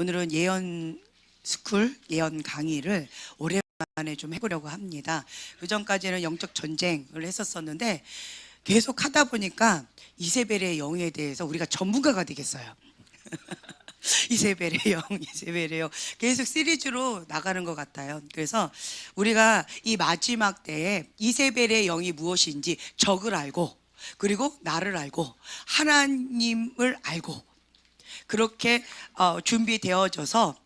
오늘은 예언 스쿨, 예언 강의를 오랜만에 좀 해보려고 합니다. 그 전까지는 영적 전쟁을 했었었는데 계속 하다 보니까 이세벨의 영에 대해서 우리가 전문가가 되겠어요. 이세벨의 영, 이세벨의 영 계속 시리즈로 나가는 것 같아요. 그래서 우리가 이 마지막 때에 이세벨의 영이 무엇인지 적을 알고, 그리고 나를 알고, 하나님을 알고, 그렇게 준비되어져서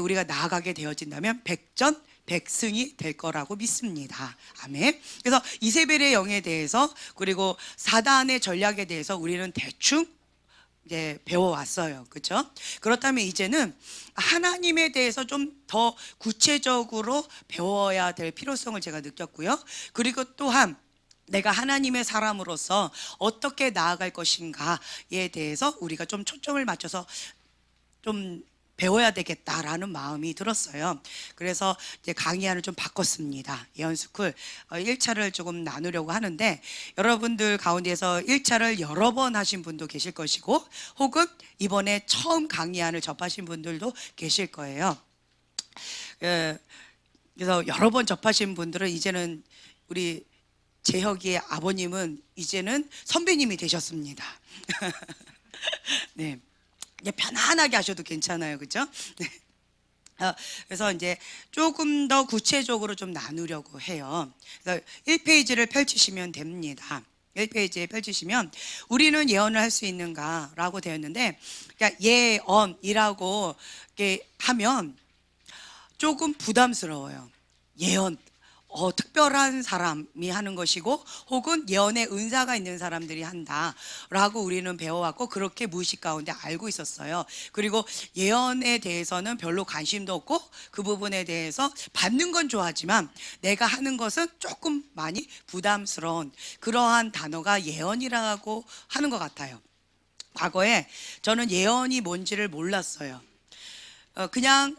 우리가 나아가게 되어진다면 백전백승이 될 거라고 믿습니다. 아멘. 그래서 이세벨의 영에 대해서, 그리고 사단의 전략에 대해서 우리는 대충 이제 배워왔어요. 그렇죠? 그렇다면 이제는 하나님에 대해서 좀 더 구체적으로 배워야 될 필요성을 제가 느꼈고요. 그리고 또한 내가 하나님의 사람으로서 어떻게 나아갈 것인가에 대해서 우리가 좀 초점을 맞춰서 좀 배워야 되겠다라는 마음이 들었어요. 그래서 이제 강의안을 좀 바꿨습니다. 예언스쿨 1차를 조금 나누려고 하는데, 여러분들 가운데서 1차를 여러 번 하신 분도 계실 것이고, 혹은 이번에 처음 강의안을 접하신 분들도 계실 거예요. 그래서 여러 번 접하신 분들은 이제는 우리 재혁이의 아버님은 이제는 선배님이 되셨습니다. 네. 편안하게 하셔도 괜찮아요. 그죠? 네. 그래서 이제 조금 더 구체적으로 좀 나누려고 해요. 그래서 1페이지를 펼치시면 됩니다. 1페이지에 펼치시면 우리는 예언을 할 수 있는가라고 되었는데, 그러니까 예언이라고 이렇게 하면 조금 부담스러워요. 예언. 특별한 사람이 하는 것이고, 혹은 예언의 은사가 있는 사람들이 한다라고 우리는 배워왔고, 그렇게 무의식 가운데 알고 있었어요. 그리고 예언에 대해서는 별로 관심도 없고, 그 부분에 대해서 받는 건 좋아하지만 내가 하는 것은 조금 많이 부담스러운 그러한 단어가 예언이라고 하는 것 같아요. 과거에 저는 예언이 뭔지를 몰랐어요. 그냥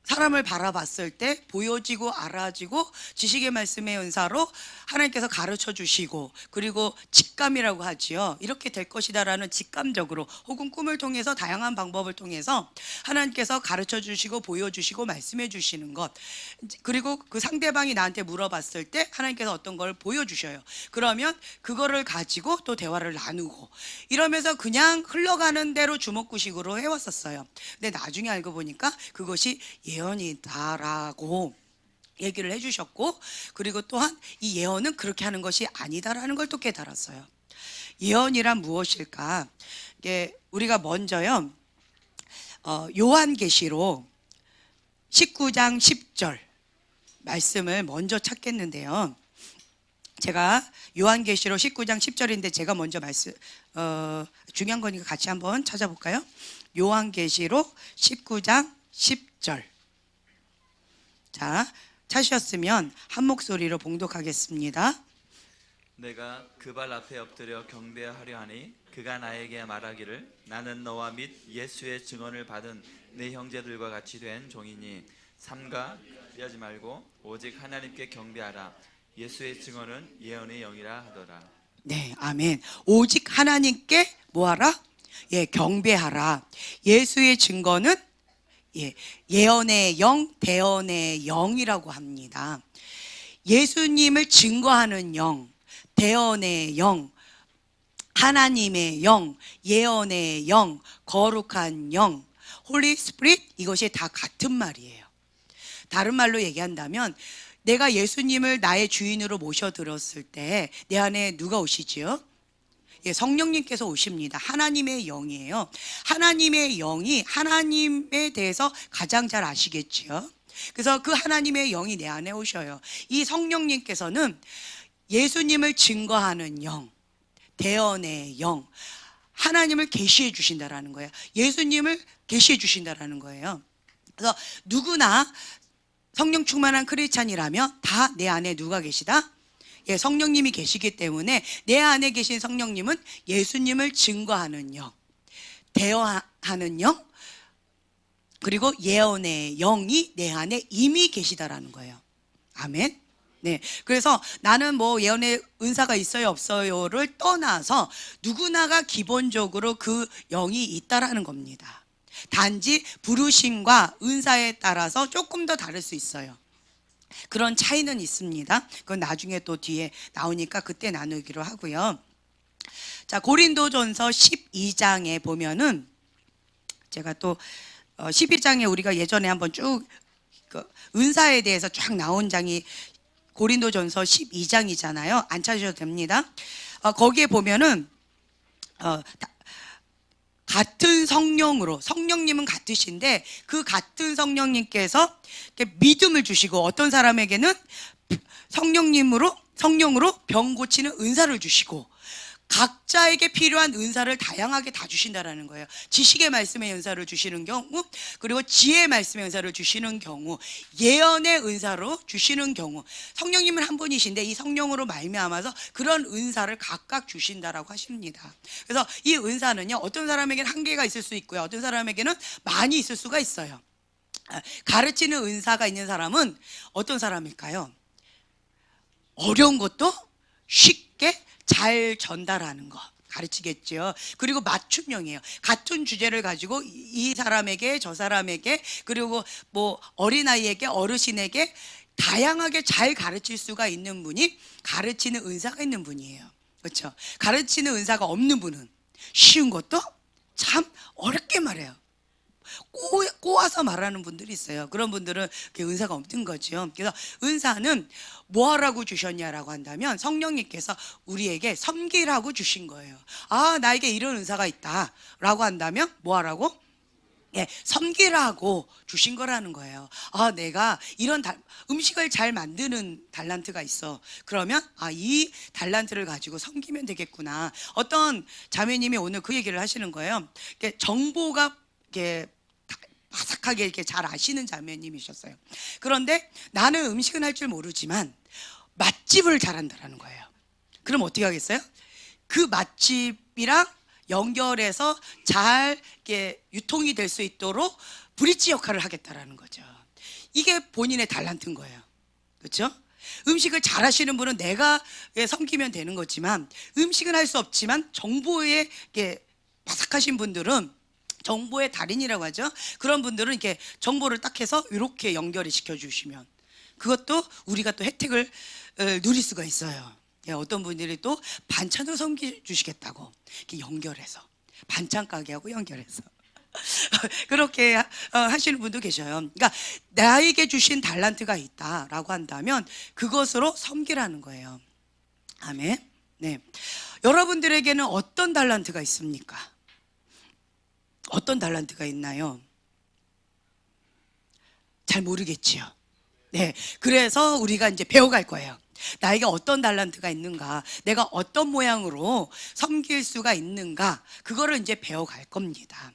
사람을 바라봤을 때 보여지고 알아지고 지식의 말씀의 은사로 하나님께서 가르쳐 주시고, 그리고 직감이라고 하지요. 이렇게 될 것이다라는 직감적으로, 혹은 꿈을 통해서 다양한 방법을 통해서 하나님께서 가르쳐 주시고 보여주시고 말씀해 주시는 것, 그리고 그 상대방이 나한테 물어봤을 때 하나님께서 어떤 걸 보여주셔요. 그러면 그거를 가지고 또 대화를 나누고, 이러면서 그냥 흘러가는 대로 주먹구식으로 해왔었어요. 근데 나중에 알고 보니까 그것이 예언이다라고 얘기를 해주셨고, 그리고 또한 이 예언은 그렇게 하는 것이 아니다라는 걸 또 깨달았어요. 예언이란 무엇일까? 이게 우리가 먼저요, 요한계시록 19장 10절 말씀을 먼저 찾겠는데요. 제가 요한계시록 19장 10절인데 제가 먼저 중요한 거니까 같이 한번 찾아볼까요? 요한계시록 19장 10절. 자, 찾으셨으면 한 목소리로 봉독하겠습니다. 내가 그 발 앞에 엎드려 경배하려 하니 그가 나에게 말하기를, 나는 너와 및 예수의 증언을 받은 네 형제들과 같이 된 종이니 삼가 하지 말고 오직 하나님께 경배하라. 예수의 증언은 예언의 영이라 하더라. 네, 아멘. 오직 하나님께 뭐하라? 경배하라. 예수의 증거는 예언의 영, 대언의 영이라고 합니다. 예수님을 증거하는 영, 대언의 영, 하나님의 영, 예언의 영, 거룩한 영, 홀리 스피릿, 이것이 다 같은 말이에요. 다른 말로 얘기한다면, 내가 예수님을 나의 주인으로 모셔들었을 때 내 안에 누가 오시지요? 성령님께서 오십니다. 하나님의 영이에요. 하나님의 영이 하나님에 대해서 가장 잘 아시겠지요. 그래서 그 하나님의 영이 내 안에 오셔요. 이 성령님께서는 예수님을 증거하는 영, 대언의 영, 하나님을 계시해 주신다라는 거예요. 예수님을 계시해 주신다라는 거예요. 그래서 누구나 성령 충만한 크리스찬이라면 다 내 안에 누가 계시다? 성령님이 계시기 때문에 내 안에 계신 성령님은 예수님을 증거하는 영, 대화하는 영, 그리고 예언의 영이 내 안에 이미 계시다라는 거예요. 아멘. 네. 그래서 나는 뭐 예언의 은사가 있어요, 없어요를 떠나서 누구나가 기본적으로 그 영이 있다라는 겁니다. 단지 부르심과 은사에 따라서 조금 더 다를 수 있어요. 그런 차이는 있습니다. 그건 나중에 또 뒤에 나오니까 그때 나누기로 하고요. 자, 고린도전서 12장에 보면은 제가 또 12장에 우리가 예전에 한번 쭉 그 은사에 대해서 쫙 나온 장이 고린도전서 12장이잖아요. 안 찾으셔도 됩니다. 거기에 보면은 같은 성령으로, 성령님은 같으신데 그 같은 성령님께서 믿음을 주시고 어떤 사람에게는 성령으로 병 고치는 은사를 주시고 각자에게 필요한 은사를 다양하게 다 주신다라는 거예요. 지식의 말씀의 은사를 주시는 경우, 그리고 지혜의 말씀의 은사를 주시는 경우, 예언의 은사로 주시는 경우, 성령님은 한 분이신데 이 성령으로 말미암아서 그런 은사를 각각 주신다라고 하십니다. 그래서 이 은사는요, 어떤 사람에게는 한계가 있을 수 있고요, 어떤 사람에게는 많이 있을 수가 있어요. 가르치는 은사가 있는 사람은 어떤 사람일까요? 어려운 것도 쉽게 잘 전달하는 거 가르치겠죠. 그리고 맞춤형이에요. 같은 주제를 가지고 이 사람에게 저 사람에게 그리고 뭐 어린아이에게 어르신에게 다양하게 잘 가르칠 수가 있는 분이 가르치는 은사가 있는 분이에요. 그렇죠? 가르치는 은사가 없는 분은 쉬운 것도 참 어렵게 말해요. 꼬아서 말하는 분들이 있어요. 그런 분들은 은사가 없는 거죠. 그래서 은사는 뭐 하라고 주셨냐라고 한다면 성령님께서 우리에게 섬기라고 주신 거예요. 아, 나에게 이런 은사가 있다 라고 한다면 뭐 하라고? 예, 섬기라고 주신 거라는 거예요. 아, 내가 이런 음식을 잘 만드는 달란트가 있어. 그러면 이 달란트를 가지고 섬기면 되겠구나. 어떤 자매님이 오늘 그 얘기를 하시는 거예요. 정보가 바삭하게 이렇게 잘 아시는 자매님이셨어요. 그런데 나는 음식은 할 줄 모르지만 맛집을 잘한다라는 거예요. 그럼 어떻게 하겠어요? 그 맛집이랑 연결해서 잘 이렇게 유통이 될 수 있도록 브릿지 역할을 하겠다라는 거죠. 이게 본인의 달란트인 거예요. 그렇죠? 음식을 잘 하시는 분은 내가 섬기면 되는 거지만 음식은 할 수 없지만 정보에 바삭하신 분들은 정보의 달인이라고 하죠. 그런 분들은 이렇게 정보를 딱 해서 이렇게 연결을 시켜주시면 그것도 우리가 또 혜택을 누릴 수가 있어요. 어떤 분들이 또 반찬으로 섬겨주시겠다고 이렇게 연결해서 반찬 가게하고 연결해서 그렇게 하시는 분도 계셔요. 그러니까 나에게 주신 달란트가 있다라고 한다면 그것으로 섬기라는 거예요. 아멘. 네. 여러분들에게는 어떤 달란트가 있습니까? 어떤 달란트가 있나요? 잘 모르겠지요. 네. 그래서 우리가 이제 배워갈 거예요. 나에게 어떤 달란트가 있는가, 내가 어떤 모양으로 섬길 수가 있는가, 그거를 이제 배워갈 겁니다.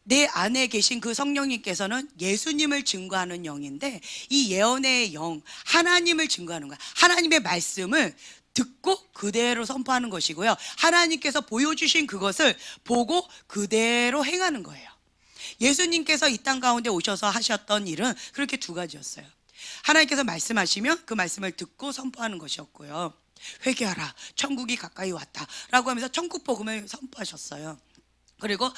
내 안에 계신 그 성령님께서는 예수님을 증거하는 영인데 이 예언의 영, 하나님을 증거하는 거야. 하나님의 말씀을 듣고 그대로 선포하는 것이고요. 하나님께서 보여주신 그것을 보고 그대로 행하는 거예요. 예수님께서 이 땅 가운데 오셔서 하셨던 일은 그렇게 두 가지였어요. 하나님께서 말씀하시면 그 말씀을 듣고 선포하는 것이었고요. 회개하라, 천국이 가까이 왔다 라고 하면서 천국 복음을 선포하셨어요. 그리고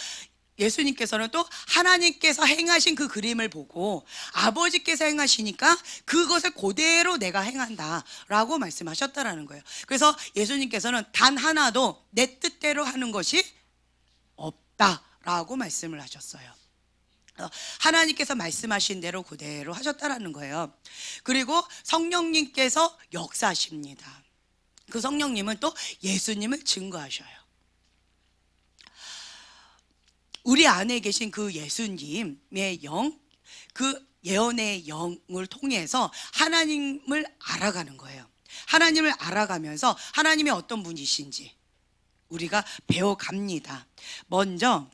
예수님께서는 또 하나님께서 행하신 그 그림을 보고 아버지께서 행하시니까 그것을 그대로 내가 행한다 라고 말씀하셨다라는 거예요. 그래서 예수님께서는 단 하나도 내 뜻대로 하는 것이 없다라고 말씀을 하셨어요. 하나님께서 말씀하신 대로 그대로 하셨다라는 거예요. 그리고 성령님께서 역사하십니다. 그 성령님은 또 예수님을 증거하셔요. 우리 안에 계신 그 예수님의 영, 그 예언의 영을 통해서 하나님을 알아가는 거예요. 하나님을 알아가면서 하나님이 어떤 분이신지 우리가 배워갑니다. 먼저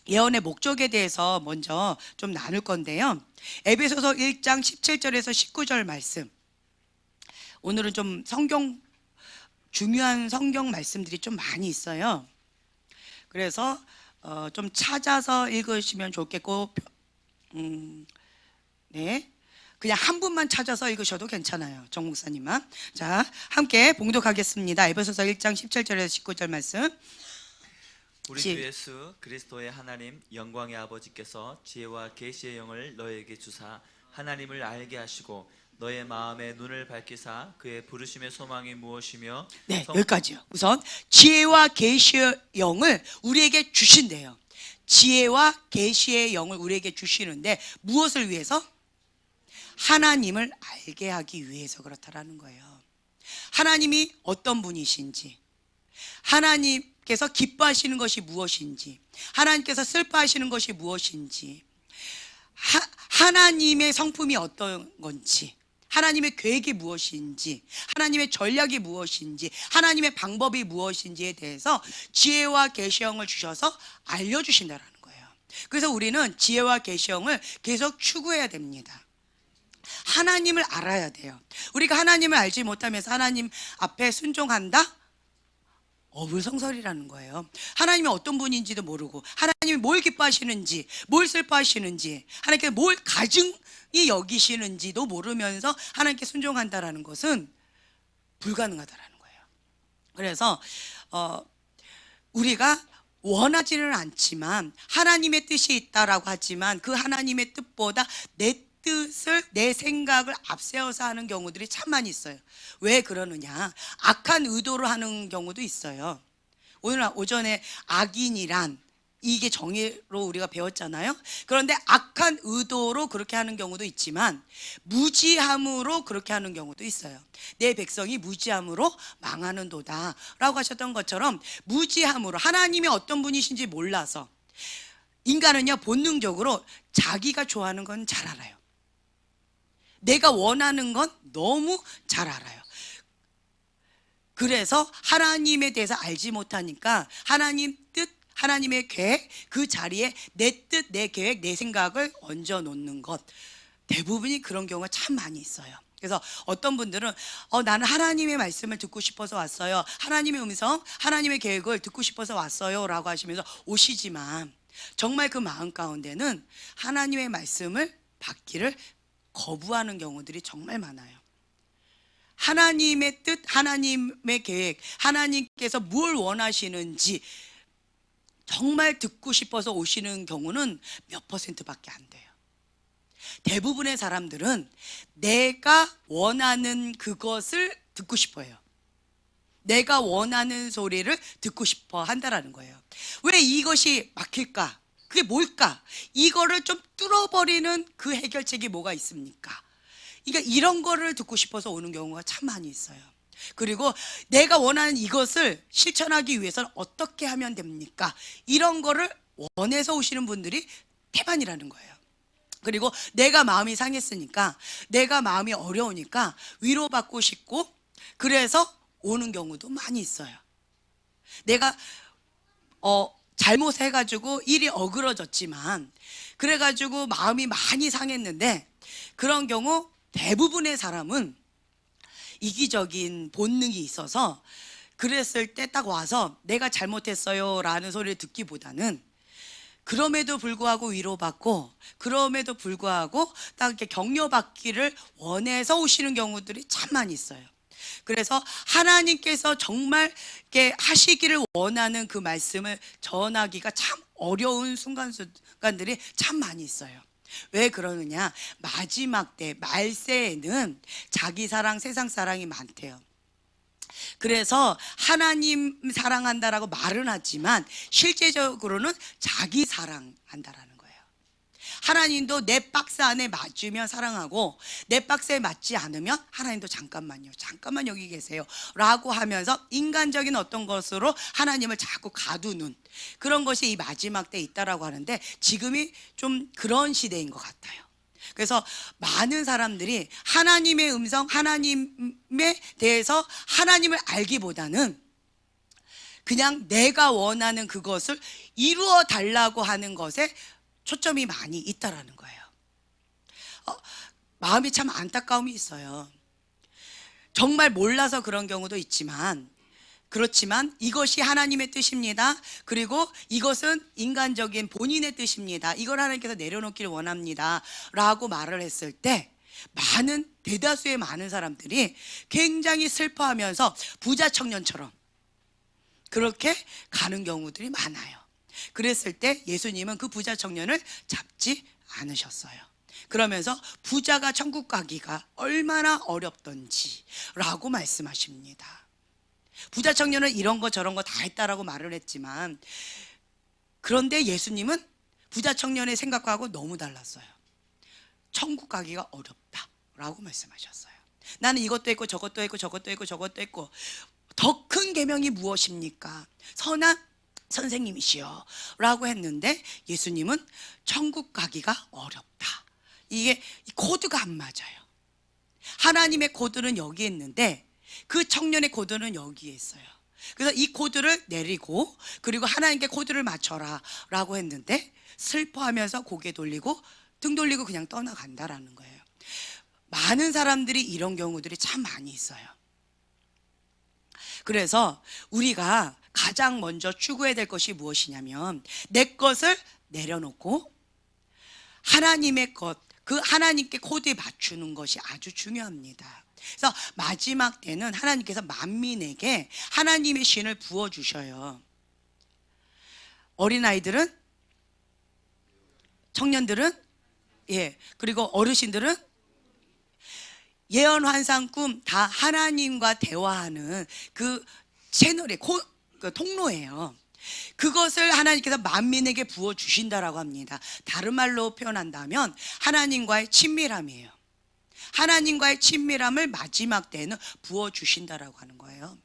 예언의 목적에 대해서 먼저 좀 나눌 건데요. 에베소서 1장 17절에서 19절 말씀. 오늘은 좀 중요한 성경 말씀들이 좀 많이 있어요. 그래서 좀 찾아서 읽으시면 좋겠고, 네. 그냥 한 분만 찾아서 읽으셔도 괜찮아요. 정 목사님만. 자, 함께 봉독하겠습니다. 에베소서 1장 17절에서 19절 말씀. 우리 주 예수 그리스도의 하나님 영광의 아버지께서 지혜와 계시의 영을 너에게 주사 하나님을 알게 하시고 너의 마음의 눈을 밝히사 그의 부르심의 소망이 무엇이며 네, 여기까지요. 우선 지혜와 계시의 영을 우리에게 주신대요. 지혜와 계시의 영을 우리에게 주시는데 무엇을 위해서? 하나님을 알게 하기 위해서 그렇다라는 거예요. 하나님이 어떤 분이신지, 하나님께서 기뻐하시는 것이 무엇인지, 하나님께서 슬퍼하시는 것이 무엇인지, 하나님의 성품이 어떤 건지, 하나님의 계획이 무엇인지, 하나님의 전략이 무엇인지, 하나님의 방법이 무엇인지에 대해서 지혜와 계시형을 주셔서 알려주신다는 거예요. 그래서 우리는 지혜와 계시형을 계속 추구해야 됩니다. 하나님을 알아야 돼요. 우리가 하나님을 알지 못하면서 하나님 앞에 순종한다? 어불성설이라는 거예요. 하나님이 어떤 분인지도 모르고, 하나님이 뭘 기뻐하시는지, 뭘 슬퍼하시는지, 하나님께 뭘 가증히 여기시는지도 모르면서 하나님께 순종한다라는 것은 불가능하다라는 거예요. 그래서 우리가 원하지는 않지만 하나님의 뜻이 있다라고 하지만 그 하나님의 뜻보다 내 뜻을, 내 생각을 앞세워서 하는 경우들이 참 많이 있어요. 왜 그러느냐? 악한 의도로 하는 경우도 있어요. 오늘 오전에 악인이란 이게 정의로 우리가 배웠잖아요. 그런데 악한 의도로 그렇게 하는 경우도 있지만 무지함으로 그렇게 하는 경우도 있어요. 내 백성이 무지함으로 망하는도다 라고 하셨던 것처럼 무지함으로, 하나님이 어떤 분이신지 몰라서, 인간은요 본능적으로 자기가 좋아하는 건 잘 알아요. 내가 원하는 건 너무 잘 알아요. 그래서 하나님에 대해서 알지 못하니까 하나님 뜻, 하나님의 계획, 그 자리에 내 뜻, 내 계획, 내 생각을 얹어 놓는 것, 대부분이 그런 경우가 참 많이 있어요. 그래서 어떤 분들은 나는 하나님의 말씀을 듣고 싶어서 왔어요, 하나님의 음성, 하나님의 계획을 듣고 싶어서 왔어요 라고 하시면서 오시지만 정말 그 마음 가운데는 하나님의 말씀을 받기를 거부하는 경우들이 정말 많아요. 하나님의 뜻, 하나님의 계획, 하나님께서 뭘 원하시는지 정말 듣고 싶어서 오시는 경우는 몇 %밖에 안 돼요. 대부분의 사람들은 내가 원하는 그것을 듣고 싶어요. 내가 원하는 소리를 듣고 싶어 한다라는 거예요. 왜 이것이 막힐까? 그게 뭘까? 이거를 좀 뚫어버리는 그 해결책이 뭐가 있습니까? 그러니까 이런 거를 듣고 싶어서 오는 경우가 참 많이 있어요. 그리고 내가 원하는 이것을 실천하기 위해서는 어떻게 하면 됩니까? 이런 거를 원해서 오시는 분들이 태반이라는 거예요. 그리고 내가 마음이 상했으니까, 내가 마음이 어려우니까 위로받고 싶고, 그래서 오는 경우도 많이 있어요. 내가 잘못해가지고 일이 어그러졌지만, 그래가지고 마음이 많이 상했는데, 그런 경우 대부분의 사람은 이기적인 본능이 있어서 그랬을 때 딱 와서 내가 잘못했어요 라는 소리를 듣기보다는 그럼에도 불구하고 위로받고, 그럼에도 불구하고 딱 이렇게 격려받기를 원해서 오시는 경우들이 참 많이 있어요. 그래서 하나님께서 정말 이렇게 하시기를 원하는 그 말씀을 전하기가 참 어려운 순간들이 참 많이 있어요. 왜 그러느냐? 마지막 때, 말세에는 자기 사랑, 세상 사랑이 많대요. 그래서 하나님 사랑한다라고 말은 하지만 실제적으로는 자기 사랑한다라는 거예요. 하나님도 내 박스 안에 맞으면 사랑하고, 내 박스에 맞지 않으면 하나님도 잠깐만요, 잠깐만 여기 계세요 라고 하면서 인간적인 어떤 것으로 하나님을 자꾸 가두는 그런 것이 이 마지막 때에 있다라고 하는데, 지금이 좀 그런 시대인 것 같아요. 그래서 많은 사람들이 하나님의 음성, 하나님에 대해서 하나님을 알기보다는 그냥 내가 원하는 그것을 이루어 달라고 하는 것에 초점이 많이 있다라는 거예요. 마음이 참 안타까움이 있어요. 정말 몰라서 그런 경우도 있지만, 그렇지만 이것이 하나님의 뜻입니다, 그리고 이것은 인간적인 본인의 뜻입니다, 이걸 하나님께서 내려놓기를 원합니다 라고 말을 했을 때 대다수의 많은 사람들이 굉장히 슬퍼하면서 부자 청년처럼 그렇게 가는 경우들이 많아요. 그랬을 때 예수님은 그 부자 청년을 잡지 않으셨어요. 그러면서 부자가 천국 가기가 얼마나 어렵던지 라고 말씀하십니다. 부자 청년은 이런 거 저런 거 다 했다라고 말을 했지만, 그런데 예수님은 부자 청년의 생각하고 너무 달랐어요. 천국 가기가 어렵다라고 말씀하셨어요. 나는 이것도 했고 저것도 했고 저것도 했고 저것도 했고 더 큰 계명이 무엇입니까? 선한 선생님이시여 라고 했는데 예수님은 천국 가기가 어렵다. 이게 코드가 안 맞아요. 하나님의 코드는 여기에 있는데 그 청년의 코드는 여기에 있어요. 그래서 이 코드를 내리고 그리고 하나님께 코드를 맞춰라 라고 했는데 슬퍼하면서 고개 돌리고 등 돌리고 그냥 떠나간다라는 거예요. 많은 사람들이 이런 경우들이 참 많이 있어요. 그래서 우리가 가장 먼저 추구해야 될 것이 무엇이냐면 내 것을 내려놓고 하나님의 것, 그 하나님께 코드에 맞추는 것이 아주 중요합니다. 그래서 마지막 때는 하나님께서 만민에게 하나님의 신을 부어주셔요. 어린아이들은, 청년들은, 그리고 어르신들은 예언, 환상, 꿈 다 하나님과 대화하는 그 채널의 그 통로예요. 그것을 하나님께서 만민에게 부어주신다라고 합니다. 다른 말로 표현한다면 하나님과의 친밀함이에요. 하나님과의 친밀함을 마지막 때에는 부어주신다라고 하는 거예요.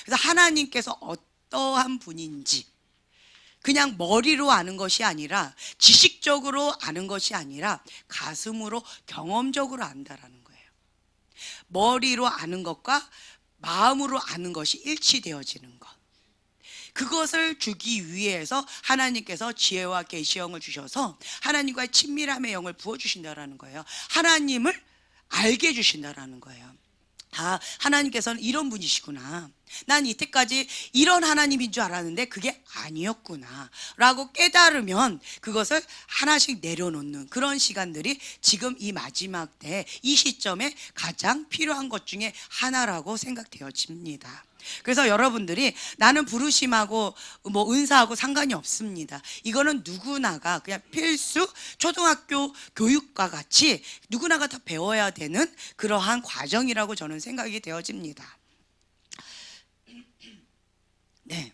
그래서 하나님께서 어떠한 분인지 그냥 머리로 아는 것이 아니라, 지식적으로 아는 것이 아니라 가슴으로 경험적으로 안다라는 거예요. 머리로 아는 것과 마음으로 아는 것이 일치되어지는 것, 그것을 주기 위해서 하나님께서 지혜와 계시형을 주셔서 하나님과의 친밀함의 영을 부어주신다라는 거예요. 하나님을 알게 해주신다라는 거예요. 아, 하나님께서는 이런 분이시구나, 난 이때까지 이런 하나님인 줄 알았는데 그게 아니었구나 라고 깨달으면 그것을 하나씩 내려놓는 그런 시간들이 지금 이 마지막 때 이 시점에 가장 필요한 것 중에 하나라고 생각되어집니다. 그래서 여러분들이 나는 부르심하고 뭐 은사하고 상관이 없습니다. 이거는 누구나가 그냥 필수 초등학교 교육과 같이 누구나가 다 배워야 되는 그러한 과정이라고 저는 생각이 되어집니다. 네.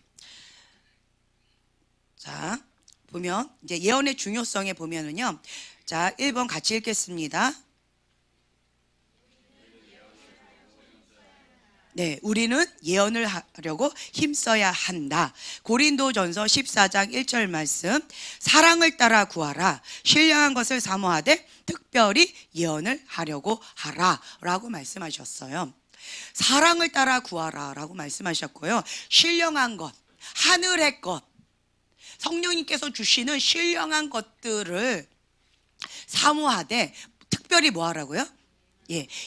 자, 보면 이제 예언의 중요성에 보면은요. 자, 1번 같이 읽겠습니다. 네, 우리는 예언을 하려고 힘써야 한다. 고린도전서 14장 1절 말씀. 사랑을 따라 구하라. 신령한 것을 사모하되 특별히 예언을 하려고 하라 라고 말씀하셨어요. 사랑을 따라 구하라 라고 말씀하셨고요. 신령한 것, 하늘의 것, 성령님께서 주시는 신령한 것들을 사모하되 특별히 뭐 하라고요?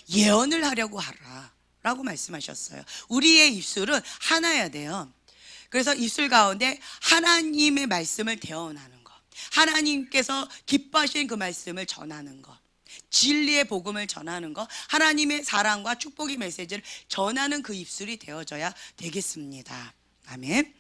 예언을 하려고 하라 라고 말씀하셨어요. 우리의 입술은 하나여야 돼요. 그래서 입술 가운데 하나님의 말씀을 대언하는 것, 하나님께서 기뻐하시는 그 말씀을 전하는 것, 진리의 복음을 전하는 것, 하나님의 사랑과 축복의 메시지를 전하는 그 입술이 되어져야 되겠습니다. 아멘.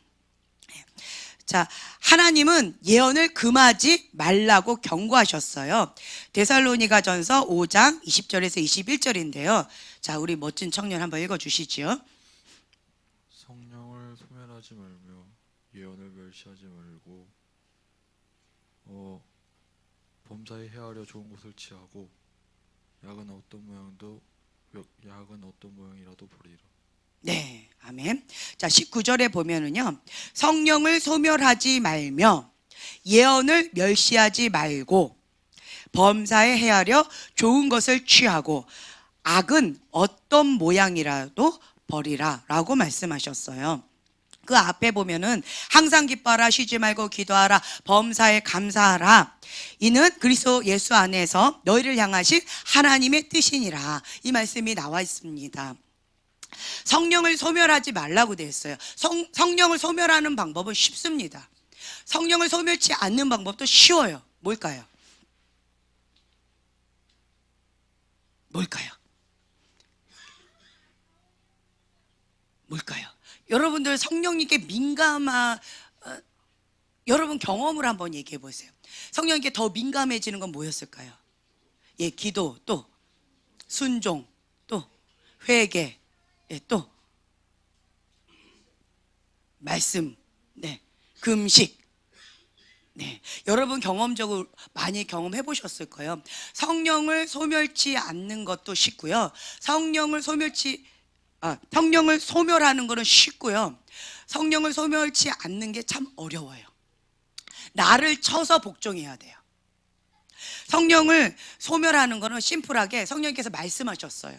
자, 하나님은 예언을 금하지 말라고 경고하셨어요. 데살로니가전서 5장 20절에서 21절인데요. 자, 우리 멋진 청년 한번 읽어주시죠. 성령을 소멸하지 말며 예언을 멸시하지 말고 범사에 헤아려 좋은 것을 취하고 약은 어떤 모양이라도 버리라. 네, 아멘. 자, 19절에 보면은요, 성령을 소멸하지 말며 예언을 멸시하지 말고 범사에 헤아려 좋은 것을 취하고 악은 어떤 모양이라도 버리라 라고 말씀하셨어요. 그 앞에 보면은 항상 기뻐하라, 쉬지 말고 기도하라, 범사에 감사하라, 이는 그리스도 예수 안에서 너희를 향하신 하나님의 뜻이니라, 이 말씀이 나와 있습니다. 성령을 소멸하지 말라고 되어 있어요. 성령을 소멸하는 방법은 쉽습니다. 성령을 소멸치 않는 방법도 쉬워요. 뭘까요? 뭘까요? 뭘까요? 여러분들 성령님께 여러분 경험을 한번 얘기해 보세요. 성령님께 더 민감해지는 건 뭐였을까요? 예, 기도, 또 순종, 또 회개, 예, 또 말씀, 네, 금식. 네, 여러분 경험적으로 많이 경험해 보셨을 거예요. 성령을 소멸치 않는 것도 쉽고요. 성령을 소멸하는 것은 쉽고요. 성령을 소멸치 않는 게 참 어려워요. 나를 쳐서 복종해야 돼요. 성령을 소멸하는 것은 심플하게 성령님께서 말씀하셨어요.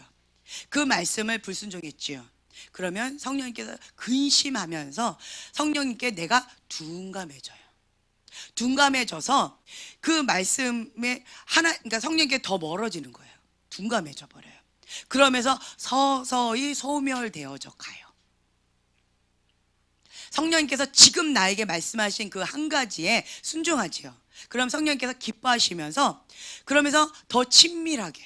그 말씀을 불순종했지요. 그러면 성령님께서 근심하면서 성령님께 내가 둔감해져요. 둔감해져서 그 말씀에 그러니까 성령님께 더 멀어지는 거예요. 둔감해져 버려요. 그러면서 서서히 소멸되어져 가요. 성령님께서 지금 나에게 말씀하신 그 한 가지에 순종하지요. 그럼 성령님께서 기뻐하시면서 그러면서 더 친밀하게,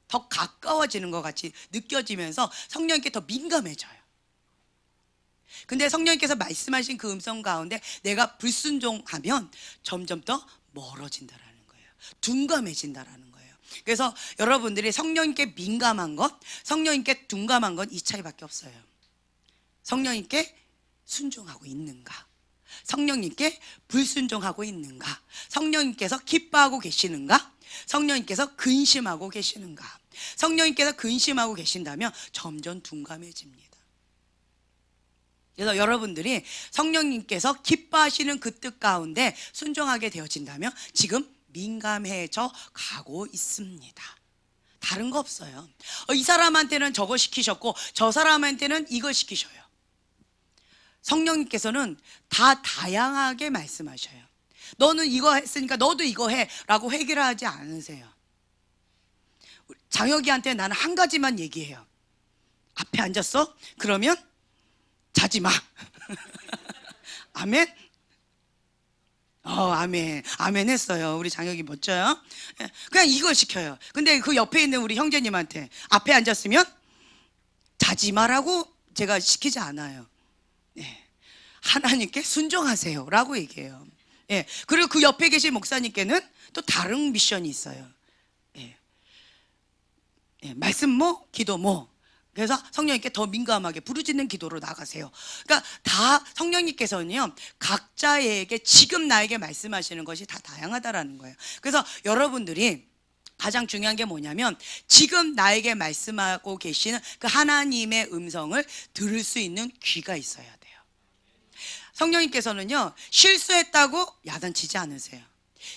더 가까워지는 것 같이 느껴지면서 성령님께 더 민감해져요. 근데 성령님께서 말씀하신 그 음성 가운데 내가 불순종하면 점점 더 멀어진다라는 거예요. 둔감해진다라는 거예요. 그래서 여러분들이 성령님께 민감한 것, 성령님께 둔감한 건 이 차이밖에 없어요. 성령님께 순종하고 있는가, 성령님께 불순종하고 있는가, 성령님께서 기뻐하고 계시는가, 성령님께서 근심하고 계시는가. 성령님께서 근심하고 계신다면 점점 둔감해집니다. 그래서 여러분들이 성령님께서 기뻐하시는 그 뜻 가운데 순종하게 되어진다면 지금 민감해져 가고 있습니다. 다른 거 없어요. 이 사람한테는 저거 시키셨고 저 사람한테는 이거 시키셔요. 성령님께서는 다 다양하게 말씀하셔요. 너는 이거 했으니까 너도 이거 해 라고 회개를 하지 않으세요. 장혁이한테 나는 한 가지만 얘기해요. 앞에 앉았어? 그러면 자지 마. 아멘? 아멘. 아멘 했어요. 우리 장혁이 멋져요. 그냥 이걸 시켜요. 근데 그 옆에 있는 우리 형제님한테 앞에 앉았으면 자지 마라고 제가 시키지 않아요. 네. 하나님께 순종하세요 라고 얘기해요. 예. 그리고 그 옆에 계신 목사님께는 또 다른 미션이 있어요. 예. 예. 말씀 뭐, 기도 뭐. 그래서 성령님께 더 민감하게 부르짖는 기도로 나가세요. 그러니까 다 성령님께서는요, 각자에게 지금 나에게 말씀하시는 것이 다 다양하다라는 거예요. 그래서 여러분들이 가장 중요한 게 뭐냐면 지금 나에게 말씀하고 계시는 그 하나님의 음성을 들을 수 있는 귀가 있어야 돼요. 성령님께서는요, 실수했다고 야단치지 않으세요.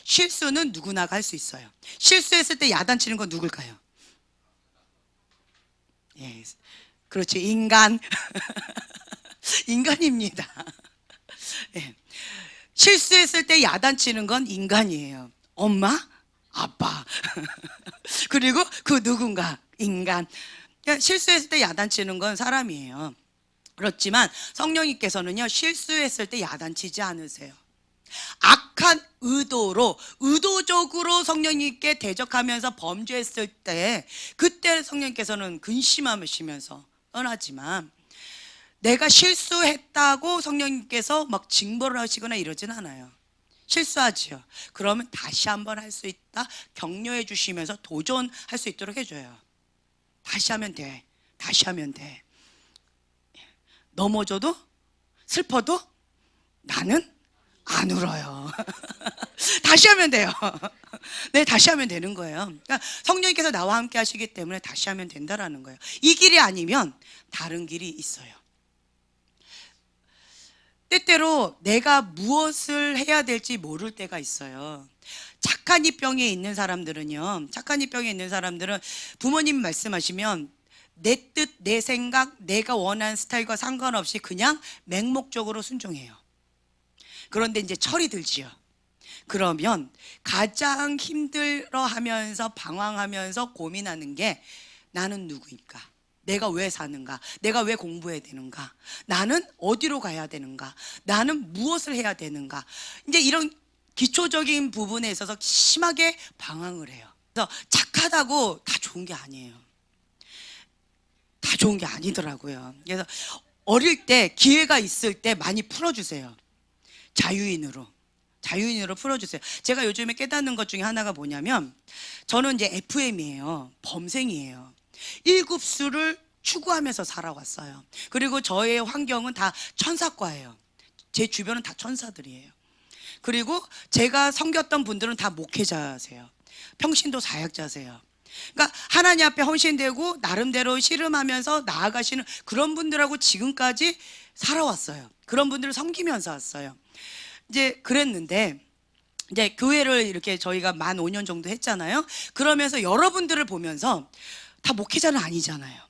실수는 누구나 할 수 있어요. 실수했을 때 야단치는 건 누굴까요? 예, 그렇지, 인간. 인간입니다. 예. 실수했을 때 야단치는 건 인간이에요. 엄마, 아빠, 그리고 그 누군가, 인간. 실수했을 때 야단치는 건 사람이에요. 그렇지만 성령님께서는요, 실수했을 때 야단치지 않으세요. 악한 의도로 의도적으로 성령님께 대적하면서 범죄했을 때 그때 성령님께서는 근심하시면서 떠나지만 내가 실수했다고 성령님께서 막 징벌을 하시거나 이러진 않아요. 실수하지요. 그러면 다시 한번 할 수 있다 격려해 주시면서 도전할 수 있도록 해줘요. 다시 하면 돼. 다시 하면 돼. 넘어져도 슬퍼도 나는 안 울어요. 다시 하면 돼요. 네, 다시 하면 되는 거예요. 그러니까 성령님께서 나와 함께 하시기 때문에 다시 하면 된다라는 거예요. 이 길이 아니면 다른 길이 있어요. 때때로 내가 무엇을 해야 될지 모를 때가 있어요. 착한 이병에 있는 사람들은요, 착한 이병에 있는 사람들은 부모님 말씀하시면 내 뜻, 내 생각, 내가 원하는 스타일과 상관없이 그냥 맹목적으로 순종해요. 그런데 이제 철이 들지요. 그러면 가장 힘들어하면서 방황하면서 고민하는 게 나는 누구일까? 내가 왜 사는가? 내가 왜 공부해야 되는가? 나는 어디로 가야 되는가? 나는 무엇을 해야 되는가? 이제 이런 기초적인 부분에 있어서 심하게 방황을 해요. 그래서 착하다고 다 좋은 게 아니에요. 다 좋은 게 아니더라고요. 그래서 어릴 때 기회가 있을 때 많이 풀어주세요. 자유인으로 풀어주세요. 제가 요즘에 깨닫는 것 중에 하나가 뭐냐면, 저는 이제 FM이에요. 범생이에요. 1급수를 추구하면서 살아왔어요. 그리고 저의 환경은 다 천사과예요. 제 주변은 다 천사들이에요. 그리고 제가 섬겼던 분들은 다 목회자세요. 평신도 사역자세요. 그러니까 하나님 앞에 헌신되고 나름대로 씨름하면서 나아가시는 그런 분들하고 지금까지 살아왔어요. 그런 분들을 섬기면서 왔어요. 이제 그랬는데, 이제 교회를 이렇게 저희가 만 5년 정도 했잖아요. 그러면서 여러분들을 보면서 다 목회자는 아니잖아요.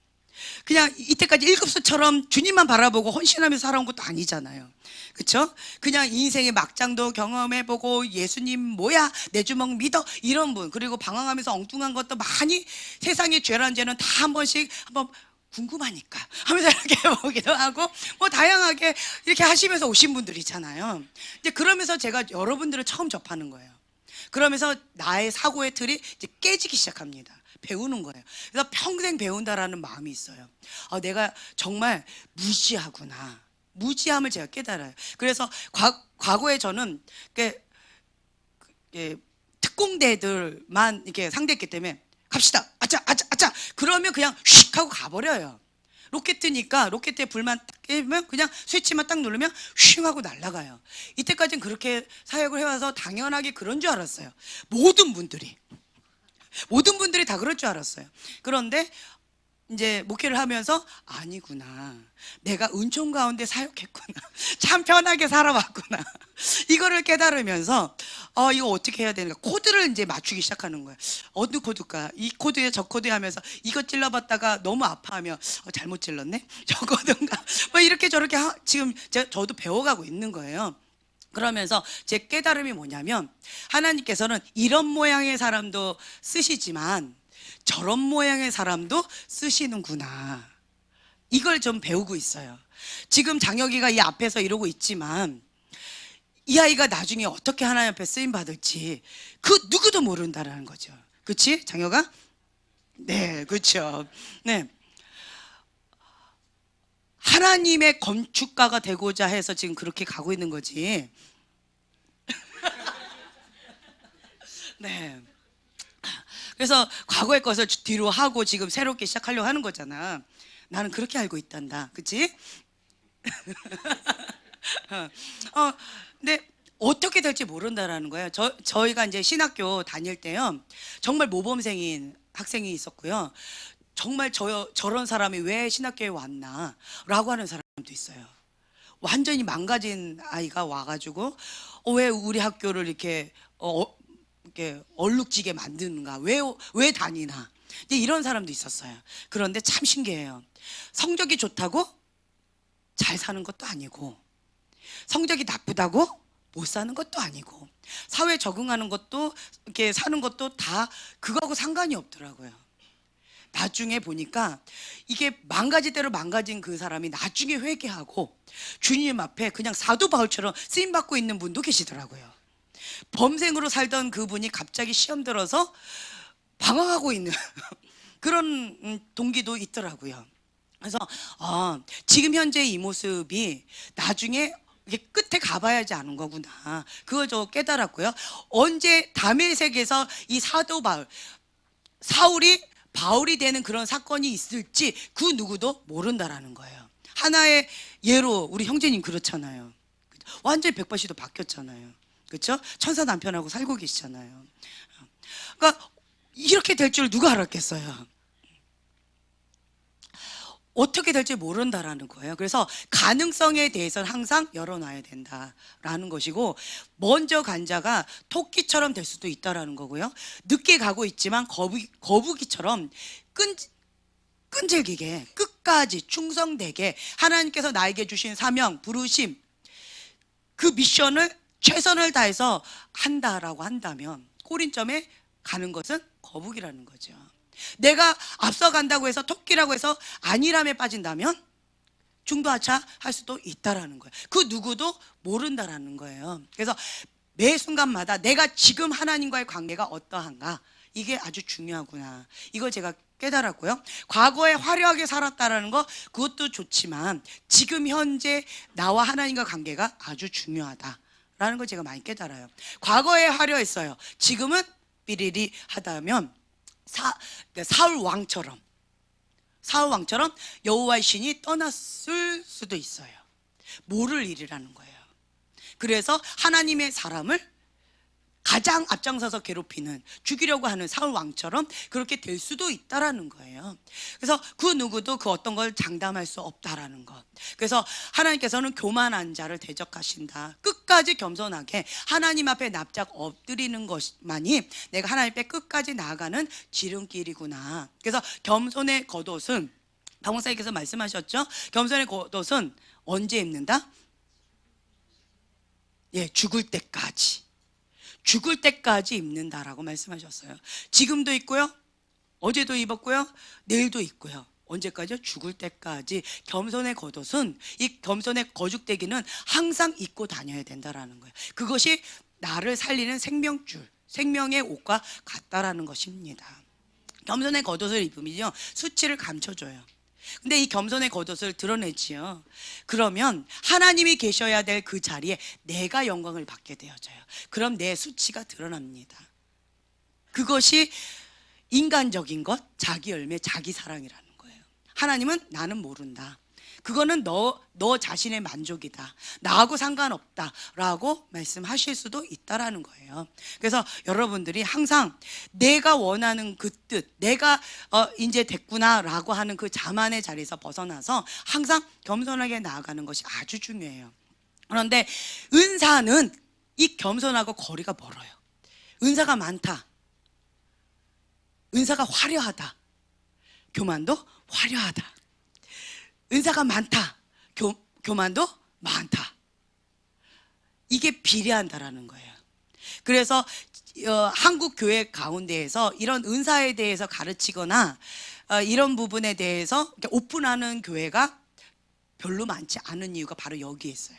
그냥 이때까지 1급수처럼 주님만 바라보고 헌신하면서 살아온 것도 아니잖아요. 그렇죠? 그냥 인생의 막장도 경험해보고, 예수님 뭐야 내 주먹 믿어 이런 분, 그리고 방황하면서 엉뚱한 것도 많이, 세상의 죄란 죄는 다 한 번씩 한번 궁금하니까 하면서 이렇게 보기도 하고, 뭐 다양하게 이렇게 하시면서 오신 분들이잖아요. 이제 그러면서 제가 여러분들을 처음 접하는 거예요. 그러면서 나의 사고의 틀이 이제 깨지기 시작합니다. 배우는 거예요. 그래서 평생 배운다라는 마음이 있어요. 내가 정말 무지하구나. 무지함을 제가 깨달아요. 그래서 과거에 저는 특공대들만 이렇게 상대했기 때문에 갑시다. 아짜. 그러면 그냥 휙 하고 가버려요. 로켓이니까 로켓에 불만 딱 깨면 그냥 스위치만 딱 누르면 휙 하고 날아가요. 이때까지는 그렇게 사역을 해와서 당연하게 그런 줄 알았어요. 모든 분들이 다 그럴 줄 알았어요. 그런데 이제 목회를 하면서 아니구나, 내가 은총 가운데 사역했구나, 참 편하게 살아왔구나, 이거를 깨달으면서 이거 어떻게 해야 되는가, 코드를 이제 맞추기 시작하는 거예요. 어느 코드일까, 이 코드에 저 코드에 하면서 이거 찔러봤다가 너무 아파하면 잘못 찔렀네, 저 코드인가, 뭐 이렇게 저렇게 지금 저도 배워가고 있는 거예요. 그러면서 제 깨달음이 뭐냐면, 하나님께서는 이런 모양의 사람도 쓰시지만 저런 모양의 사람도 쓰시는구나, 이걸 좀 배우고 있어요. 지금 장혁이가 이 앞에서 이러고 있지만 이 아이가 나중에 어떻게 하나님 앞에 쓰임 받을지 그 누구도 모른다라는 거죠. 그렇지, 장혁아? 네, 그렇죠. 네, 하나님의 건축가가 되고자 해서 지금 그렇게 가고 있는 거지. 네. 그래서 과거의 것을 뒤로 하고 지금 새롭게 시작하려고 하는 거잖아. 나는 그렇게 알고 있단다. 그치? 근데 어떻게 될지 모른다라는 거예요. 저희가 이제 신학교 다닐 때요, 정말 모범생인 학생이 있었고요. 정말 저런 사람이 왜 신학교에 왔나 라고 하는 사람도 있어요. 완전히 망가진 아이가 와가지고 왜 우리 학교를 이렇게 얼룩지게 만드는가, 왜 다니나, 이제 이런 사람도 있었어요. 그런데 참 신기해요. 성적이 좋다고 잘 사는 것도 아니고, 성적이 나쁘다고 못 사는 것도 아니고, 사회에 적응하는 것도 이렇게 사는 것도 다 그거하고 상관이 없더라고요. 나중에 보니까 이게 망가질 대로 망가진 그 사람이 나중에 회개하고 주님 앞에 그냥 사도 바울처럼 쓰임 받고 있는 분도 계시더라고요. 범생으로 살던 그분이 갑자기 시험 들어서 방황하고 있는 그런 동기도 있더라고요. 그래서 지금 현재 이 모습이 나중에 이게 끝에 가봐야지 아는 거구나, 그걸 저 깨달았고요. 언제 다메섹에서 이 사도 사울이 바울이 되는 그런 사건이 있을지 그 누구도 모른다라는 거예요. 하나의 예로 우리 형제님 그렇잖아요. 완전히 180도 바뀌었잖아요. 그렇죠? 천사 남편하고 살고 계시잖아요. 그러니까 이렇게 될 줄 누가 알았겠어요. 어떻게 될지 모른다라는 거예요. 그래서 가능성에 대해서는 항상 열어놔야 된다라는 것이고, 먼저 간 자가 토끼처럼 될 수도 있다라는 거고요. 늦게 가고 있지만 거북이처럼 끈질기게 끝까지 충성되게 하나님께서 나에게 주신 사명, 부르심, 그 미션을 최선을 다해서 한다라고 한다면 꼬린점에 가는 것은 거북이라는 거죠. 내가 앞서간다고 해서 토끼라고 해서 안일함에 빠진다면 중도하차할 수도 있다라는 거예요. 그 누구도 모른다라는 거예요. 그래서 매 순간마다 내가 지금 하나님과의 관계가 어떠한가, 이게 아주 중요하구나. 이걸 제가 깨달았고요. 과거에 화려하게 살았다라는 거 그것도 좋지만 지금 현재 나와 하나님과 관계가 아주 중요하다라는 걸 제가 많이 깨달아요. 과거에 화려했어요. 지금은 삐리리 하다면 사울 왕처럼 여호와의 신이 떠났을 수도 있어요. 모를 일이라는 거예요. 그래서 하나님의 사람을 가장 앞장서서 괴롭히는, 죽이려고 하는 사울 왕처럼 그렇게 될 수도 있다라는 거예요. 그래서 그 누구도 그 어떤 걸 장담할 수 없다라는 것. 그래서 하나님께서는 교만한 자를 대적하신다. 끝까지 겸손하게 하나님 앞에 납작 엎드리는 것만이 내가 하나님 앞에 끝까지 나아가는 지름길이구나. 그래서 겸손의 겉옷은, 박목사님께서 말씀하셨죠? 겸손의 겉옷은 언제 입는다? 예, 죽을 때까지 입는다라고 말씀하셨어요. 지금도 있고요, 어제도 입었고요, 내일도 있고요. 언제까지요? 죽을 때까지. 겸손의 겉옷은, 이 겸손의 거죽대기는 항상 입고 다녀야 된다라는 거예요. 그것이 나를 살리는 생명줄, 생명의 옷과 같다라는 것입니다. 겸손의 겉옷을 입으면요, 수치를 감춰줘요. 근데 이 겸손의 겉옷을 드러내지요. 그러면 하나님이 계셔야 될 그 자리에 내가 영광을 받게 되어져요. 그럼 내 수치가 드러납니다. 그것이 인간적인 것, 자기 열매, 자기 사랑이라는 거예요. 하나님은 나는 모른다. 그거는 너 자신의 만족이다. 나하고 상관없다라고 말씀하실 수도 있다라는 거예요. 그래서 여러분들이 항상 내가 원하는 그 뜻, 내가 이제 됐구나라고 하는 그 자만의 자리에서 벗어나서 항상 겸손하게 나아가는 것이 아주 중요해요. 그런데 은사는 이 겸손하고 거리가 멀어요. 은사가 많다, 은사가 화려하다, 교만도 화려하다. 은사가 많다, 교만도 많다. 이게 비례한다라는 거예요. 그래서 한국 교회 가운데에서 이런 은사에 대해서 가르치거나 이런 부분에 대해서 오픈하는 교회가 별로 많지 않은 이유가 바로 여기에 있어요.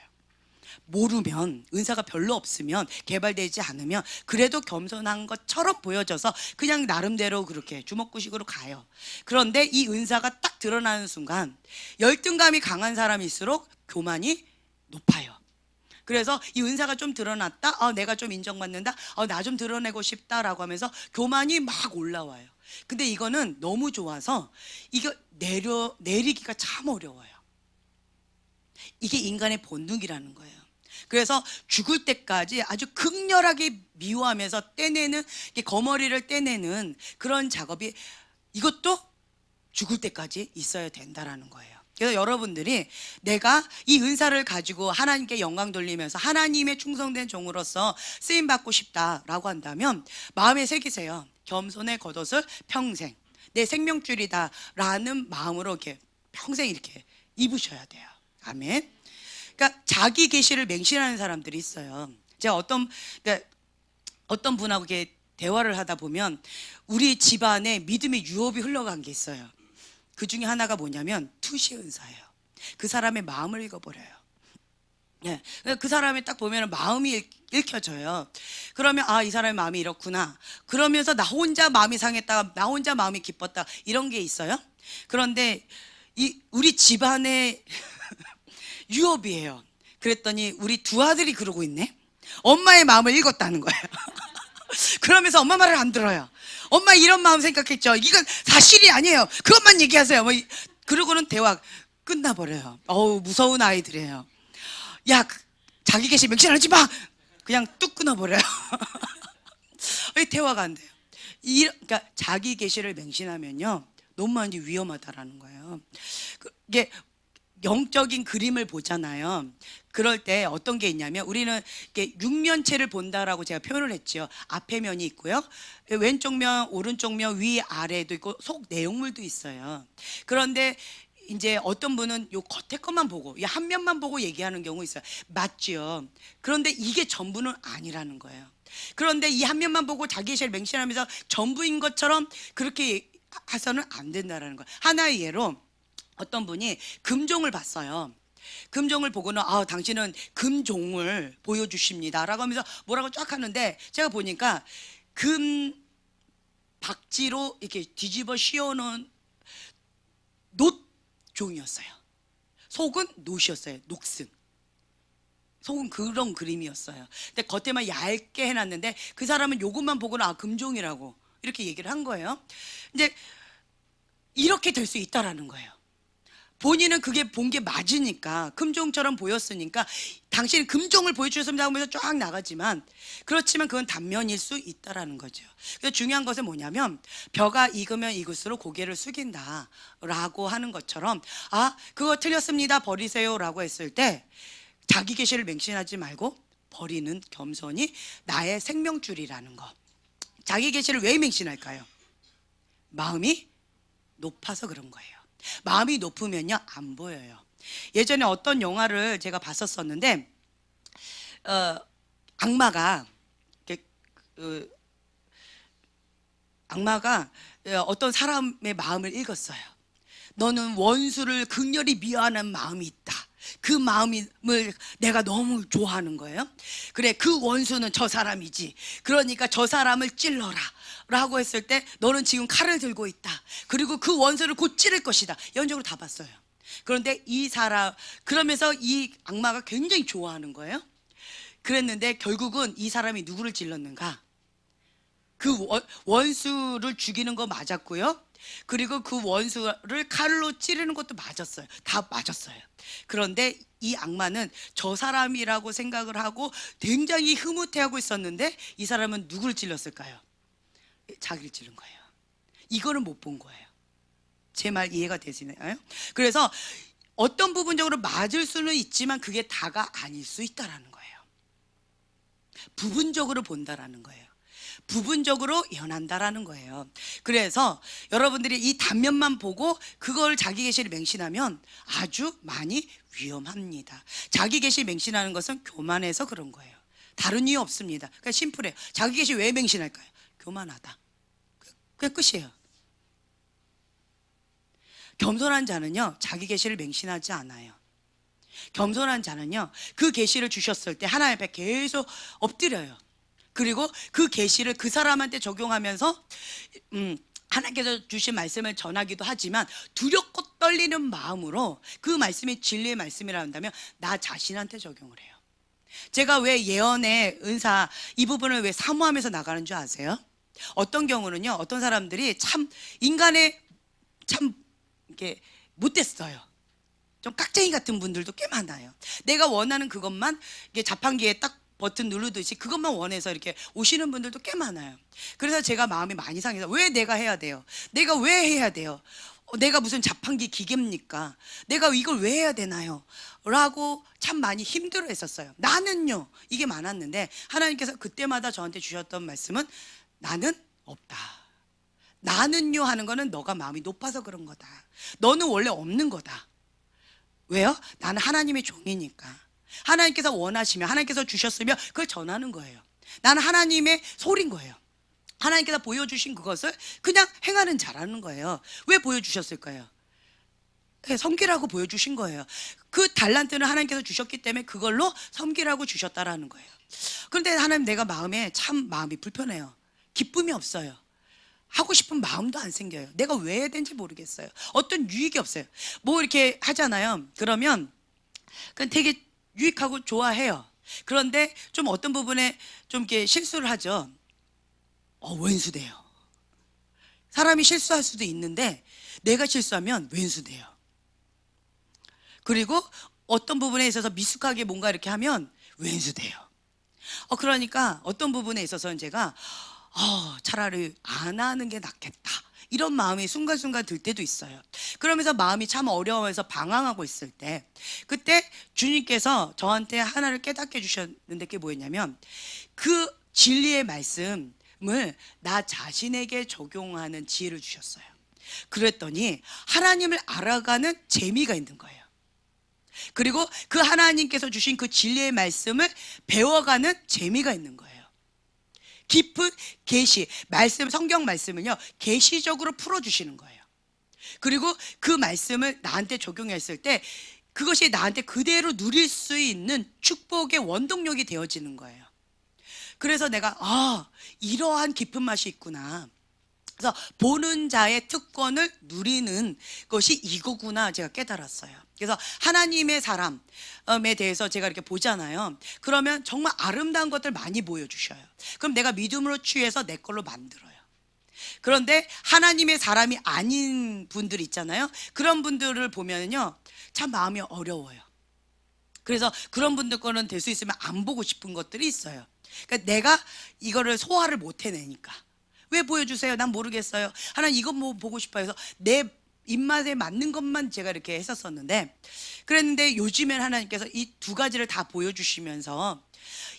모르면, 은사가 별로 없으면, 개발되지 않으면 그래도 겸손한 것처럼 보여져서 그냥 나름대로 그렇게 주먹구식으로 가요. 그런데 이 은사가 딱 드러나는 순간 열등감이 강한 사람일수록 교만이 높아요. 그래서 이 은사가 좀 드러났다, 내가 좀 인정받는다, 나 좀 드러내고 싶다라고 하면서 교만이 막 올라와요. 근데 이거는 너무 좋아서 이거 내리기가 참 어려워요. 이게 인간의 본능이라는 거예요. 그래서 죽을 때까지 아주 극렬하게 미워하면서 떼내는, 거머리를 떼내는 그런 작업이, 이것도 죽을 때까지 있어야 된다라는 거예요. 그래서 여러분들이 내가 이 은사를 가지고 하나님께 영광 돌리면서 하나님의 충성된 종으로서 쓰임 받고 싶다라고 한다면 마음에 새기세요. 겸손의 겉옷을 평생 내 생명줄이다라는 마음으로 이렇게 평생 이렇게 입으셔야 돼요. 아멘. 그러니까 자기 계시를 맹신하는 사람들이 있어요. 제가 어떤 분하고 이렇게 대화를 하다 보면 우리 집안에 믿음의 유업이 흘러간 게 있어요. 그 중에 하나가 뭐냐면 투시 은사예요. 그 사람의 마음을 읽어버려요. 예, 그 사람이 딱 보면 마음이 읽혀져요. 그러면 이 사람의 마음이 이렇구나. 그러면서 나 혼자 마음이 상했다, 나 혼자 마음이 기뻤다, 이런 게 있어요. 그런데 우리 집안의 유업이에요. 그랬더니 우리 두 아들이 그러고 있네. 엄마의 마음을 읽었다는 거예요. 그러면서 엄마 말을 안 들어요. 엄마 이런 마음 생각했죠. 이건 사실이 아니에요. 그것만 얘기하세요. 그러고는 대화 끝나버려요. 무서운 아이들이에요. 야, 자기 계시 맹신하지 마. 그냥 뚝 끊어버려요. 대화가 안 돼요. 그러니까 자기 계시를 맹신하면요, 너무 많이 위험하다라는 거예요. 이게 영적인 그림을 보잖아요. 그럴 때 어떤 게 있냐면 우리는 이렇게 육면체를 본다라고 제가 표현을 했죠. 앞에 면이 있고요, 왼쪽 면, 오른쪽 면, 위 아래도 있고 속 내용물도 있어요. 그런데 이제 어떤 분은 요 겉에 것만 보고 이 한 면만 보고 얘기하는 경우 있어요. 맞죠? 그런데 이게 전부는 아니라는 거예요. 그런데 이 한 면만 보고 자기 계시를 맹신하면서 전부인 것처럼 그렇게 해서는 안 된다라는 거예요. 하나의 예로 어떤 분이 금종을 봤어요. 금종을 보고는 당신은 금종을 보여주십니다 라고 하면서 뭐라고 쫙 하는데, 제가 보니까 박지로 이렇게 뒤집어 씌워놓은 놋 종이었어요. 속은 놋이었어요. 녹슨. 속은 그런 그림이었어요. 근데 겉에만 얇게 해놨는데 그 사람은 요것만 보고는 금종이라고 이렇게 얘기를 한 거예요. 이제 이렇게 될 수 있다라는 거예요. 본인은 그게 본 게 맞으니까, 금종처럼 보였으니까 당신이 금종을 보여주셨습니다 하면서 쫙 나가지만, 그렇지만 그건 단면일 수 있다라는 거죠. 그래서 중요한 것은 뭐냐면, 벼가 익으면 익을수록 고개를 숙인다 라고 하는 것처럼, 그거 틀렸습니다 버리세요 라고 했을 때 자기 계시를 맹신하지 말고 버리는 겸손이 나의 생명줄이라는 거. 자기 계시를 왜 맹신할까요? 마음이 높아서 그런 거예요. 마음이 높으면요 안 보여요. 예전에 어떤 영화를 제가 봤었었는데 악마가 어떤 사람의 마음을 읽었어요. 너는 원수를 극렬히 미워하는 마음이 있다. 그 마음을 내가 너무 좋아하는 거예요. 그래, 그 원수는 저 사람이지. 그러니까 저 사람을 찔러라 라고 했을 때 너는 지금 칼을 들고 있다. 그리고 그 원수를 곧 찌를 것이다. 연적으로 다 봤어요. 그런데 그러면서 이 악마가 굉장히 좋아하는 거예요. 그랬는데 결국은 이 사람이 누구를 찔렀는가? 그 원수를 죽이는 거 맞았고요. 그리고 그 원수를 칼로 찌르는 것도 맞았어요. 다 맞았어요. 그런데 이 악마는 저 사람이라고 생각을 하고 굉장히 흐뭇해하고 있었는데 이 사람은 누구를 찔렀을까요? 자기를 찌른 거예요. 이거는 못 본 거예요. 제 말 이해가 되시나요? 그래서 어떤 부분적으로 맞을 수는 있지만 그게 다가 아닐 수 있다라는 거예요. 부분적으로 본다라는 거예요. 부분적으로 연한다라는 거예요. 그래서 여러분들이 이 단면만 보고 그걸 자기 계시를 맹신하면 아주 많이 위험합니다. 자기 계시 맹신하는 것은 교만해서 그런 거예요. 다른 이유 없습니다. 그러니까 심플해요. 자기 계시 왜 맹신할까요? 교만하다. 그게 끝이에요. 겸손한 자는요 자기 계시를 맹신하지 않아요. 겸손한 자는요 그 계시를 주셨을 때 하나님 앞에 계속 엎드려요. 그리고 그 계시를 그 사람한테 적용하면서 하나님께서 주신 말씀을 전하기도 하지만 두렵고 떨리는 마음으로 그 말씀이 진리의 말씀이라 한다면 나 자신한테 적용을 해요. 제가 왜 예언의 은사 이 부분을 왜 사모하면서 나가는 줄 아세요? 어떤 경우는요 어떤 사람들이 참 인간의 참 이렇게 못됐어요. 좀 깍쟁이 같은 분들도 꽤 많아요. 내가 원하는 그것만 이게 자판기에 딱 버튼 누르듯이 그것만 원해서 이렇게 오시는 분들도 꽤 많아요. 그래서 제가 마음이 많이 상해서 왜 내가 해야 돼요? 내가 왜 해야 돼요? 내가 무슨 자판기 기계입니까? 내가 이걸 왜 해야 되나요? 라고 참 많이 힘들어 했었어요. 나는요 이게 많았는데 하나님께서 그때마다 저한테 주셨던 말씀은 나는 없다. 나는요 하는 거는 너가 마음이 높아서 그런 거다. 너는 원래 없는 거다. 왜요? 나는 하나님의 종이니까. 하나님께서 원하시면 하나님께서 주셨으면 그걸 전하는 거예요. 나는 하나님의 소리인 거예요. 하나님께서 보여주신 그것을 그냥 행하는 자라는 거예요. 왜 보여주셨을까요? 섬기라고 보여주신 거예요. 그 달란트는 하나님께서 주셨기 때문에 그걸로 섬기라고 주셨다라는 거예요. 그런데 하나님 내가 마음이 불편해요. 기쁨이 없어요. 하고 싶은 마음도 안 생겨요. 내가 왜 해야 되는지 모르겠어요. 어떤 유익이 없어요. 뭐 이렇게 하잖아요. 그러면 그건 되게 유익하고 좋아해요. 그런데 좀 어떤 부분에 좀 이렇게 실수를 하죠. 왼수돼요. 사람이 실수할 수도 있는데 내가 실수하면 왼수돼요. 그리고 어떤 부분에 있어서 미숙하게 뭔가 이렇게 하면 왼수돼요. 그러니까 어떤 부분에 있어서는 제가 차라리 안 하는 게 낫겠다. 이런 마음이 순간순간 들 때도 있어요. 그러면서 마음이 참 어려워서 방황하고 있을 때 그때 주님께서 저한테 하나를 깨닫게 해주셨는데 그게 뭐였냐면 그 진리의 말씀을 나 자신에게 적용하는 지혜를 주셨어요. 그랬더니 하나님을 알아가는 재미가 있는 거예요. 그리고 그 하나님께서 주신 그 진리의 말씀을 배워가는 재미가 있는 거예요. 깊은 계시, 말씀, 성경 말씀을요 계시적으로 풀어주시는 거예요. 그리고 그 말씀을 나한테 적용했을 때 그것이 나한테 그대로 누릴 수 있는 축복의 원동력이 되어지는 거예요. 그래서 내가 이러한 깊은 맛이 있구나. 그래서 보는 자의 특권을 누리는 것이 이거구나 제가 깨달았어요. 그래서 하나님의 사람에 대해서 제가 이렇게 보잖아요. 그러면 정말 아름다운 것들 많이 보여주셔요. 그럼 내가 믿음으로 취해서 내 걸로 만들어요. 그런데 하나님의 사람이 아닌 분들 있잖아요. 그런 분들을 보면요, 참 마음이 어려워요. 그래서 그런 분들 거는 될 수 있으면 안 보고 싶은 것들이 있어요. 그러니까 내가 이거를 소화를 못 해내니까. 왜 보여주세요? 난 모르겠어요. 하나님 이거 뭐 보고 싶어요. 해서 내 입맛에 맞는 것만 제가 이렇게 했었었는데, 그랬는데 요즘엔 하나님께서 이 두 가지를 다 보여주시면서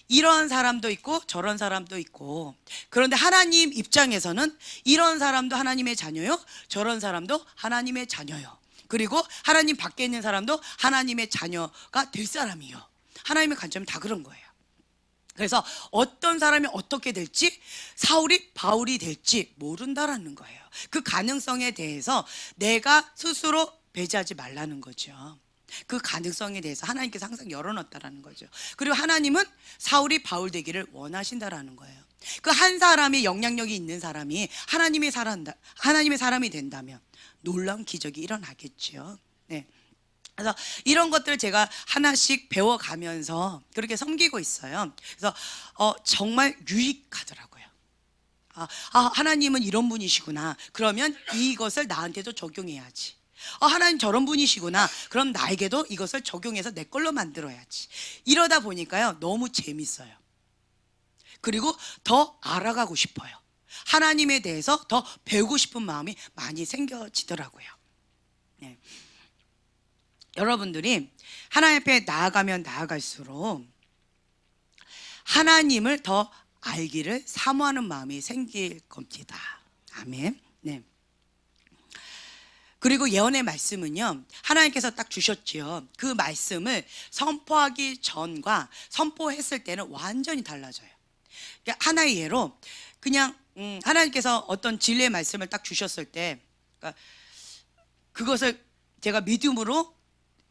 이런 사람도 있고 저런 사람도 있고, 그런데 하나님 입장에서는 이런 사람도 하나님의 자녀요, 저런 사람도 하나님의 자녀요, 그리고 하나님 밖에 있는 사람도 하나님의 자녀가 될 사람이요. 하나님의 관점은 다 그런 거예요. 그래서 어떤 사람이 어떻게 될지, 사울이 바울이 될지 모른다라는 거예요. 그 가능성에 대해서 내가 스스로 배제하지 말라는 거죠. 그 가능성에 대해서 하나님께서 항상 열어놨다라는 거죠. 그리고 하나님은 사울이 바울 되기를 원하신다라는 거예요. 그 한 사람이 영향력이 있는 사람이 하나님의 사람이 된다면 놀라운 기적이 일어나겠죠. 네. 그래서 이런 것들을 제가 하나씩 배워가면서 그렇게 섬기고 있어요. 그래서 정말 유익하더라고요. 하나님은 이런 분이시구나. 그러면 이것을 나한테도 적용해야지. 하나님 저런 분이시구나. 그럼 나에게도 이것을 적용해서 내 걸로 만들어야지. 이러다 보니까요, 너무 재밌어요. 그리고 더 알아가고 싶어요. 하나님에 대해서 더 배우고 싶은 마음이 많이 생겨지더라고요. 네. 여러분들이 하나님 앞에 나아가면 나아갈수록 하나님을 더 알기를 사모하는 마음이 생길 겁니다. 아멘. 네. 그리고 예언의 말씀은요, 하나님께서 딱 주셨지요. 그 말씀을 선포하기 전과 선포했을 때는 완전히 달라져요. 그러니까 하나의 예로 그냥 하나님께서 어떤 진리의 말씀을 딱 주셨을 때, 그러니까 그것을 제가 믿음으로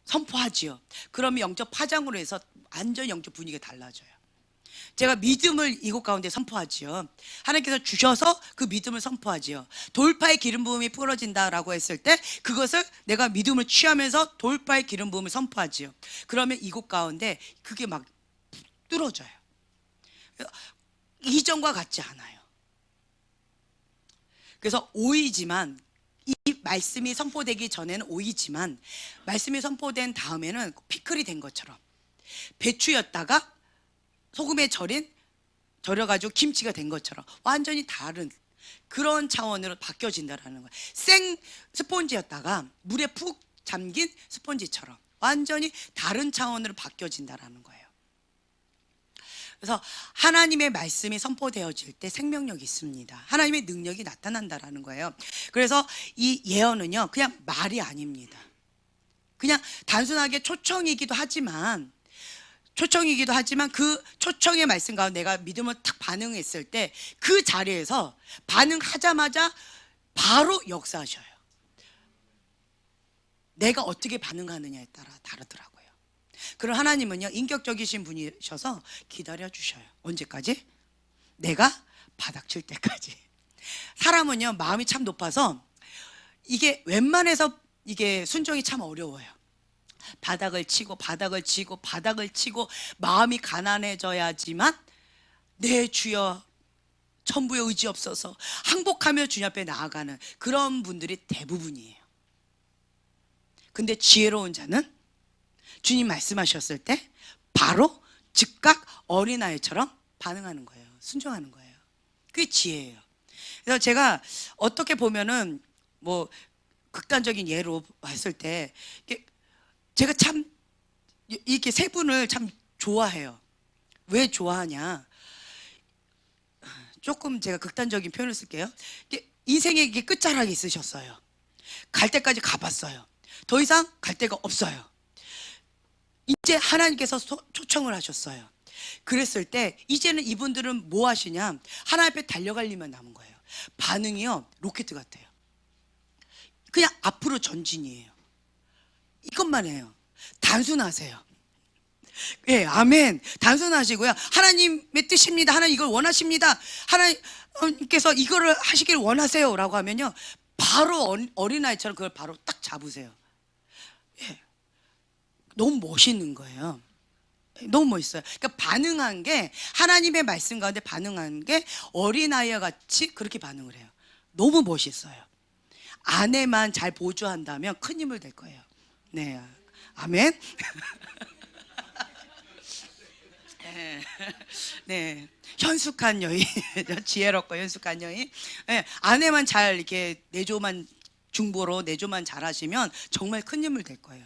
선포하지요. 그러면 영적 파장으로 해서 완전 영적 분위기가 달라져요. 제가 믿음을 이곳 가운데 선포하지요. 하나님께서 주셔서 그 믿음을 선포하지요. 돌파의 기름 부음이 풀어진다라고 했을 때 그것을 내가 믿음을 취하면서 돌파의 기름 부음을 선포하지요. 그러면 이곳 가운데 그게 막 뚫어져요. 이전과 같지 않아요. 그래서 오이지만, 이 말씀이 선포되기 전에는 오이지만 말씀이 선포된 다음에는 피클이 된 것처럼, 배추였다가 소금에 절여가지고 김치가 된 것처럼 완전히 다른 그런 차원으로 바뀌어진다라는 거예요. 생 스폰지였다가 물에 푹 잠긴 스폰지처럼 완전히 다른 차원으로 바뀌어진다라는 거예요. 그래서 하나님의 말씀이 선포되어질 때 생명력이 있습니다. 하나님의 능력이 나타난다라는 거예요. 그래서 이 예언은요, 그냥 말이 아닙니다. 그냥 단순하게 초청이기도 하지만 그 초청의 말씀 가운데 내가 믿음을 탁 반응했을 때 그 자리에서 반응하자마자 바로 역사하셔요. 내가 어떻게 반응하느냐에 따라 다르더라고요. 그럼 하나님은요, 인격적이신 분이셔서 기다려 주셔요. 언제까지? 내가 바닥 칠 때까지. 사람은요, 마음이 참 높아서 이게 웬만해서 이게 순종이 참 어려워요. 바닥을 치고 마음이 가난해져야지만 내 주여 천부의 의지 없어서 항복하며 주님 앞에 나아가는 그런 분들이 대부분이에요. 근데 지혜로운 자는 주님 말씀하셨을 때 바로 즉각 어린아이처럼 반응하는 거예요. 순종하는 거예요. 그게 지혜예요. 그래서 제가 어떻게 보면은 뭐 극단적인 예로 봤을 때 제가 참 이렇게 세 분을 참 좋아해요. 왜 좋아하냐? 조금 제가 극단적인 표현을 쓸게요. 인생에 이게 끝자락이 있으셨어요. 갈 때까지 가봤어요. 더 이상 갈 데가 없어요. 이제 하나님께서 초청을 하셨어요. 그랬을 때 이제는 이분들은 뭐 하시냐? 하나님 앞에 달려갈 일만 남은 거예요. 반응이요, 로켓 같아요. 그냥 앞으로 전진이에요. 이것만 해요. 단순하세요. 예, 아멘. 단순하시고요. 하나님의 뜻입니다. 하나님 이걸 원하십니다. 하나님 께서 이거를 하시길 원하세요라고 하면요, 바로 어린아이처럼 그걸 바로 딱 잡으세요. 예. 너무 멋있는 거예요. 너무 멋있어요. 그러니까 반응한 게, 하나님의 말씀 가운데 반응한 게 어린아이와 같이 그렇게 반응을 해요. 너무 멋있어요. 아내만 잘 보조한다면 큰 힘을 될 거예요. 네, 아멘. 네, 현숙한 여인, 지혜롭고 현숙한 여인. 네, 아내만 잘 이렇게 내조만, 중보로 내조만 잘하시면 정말 큰 힘을 될 거예요.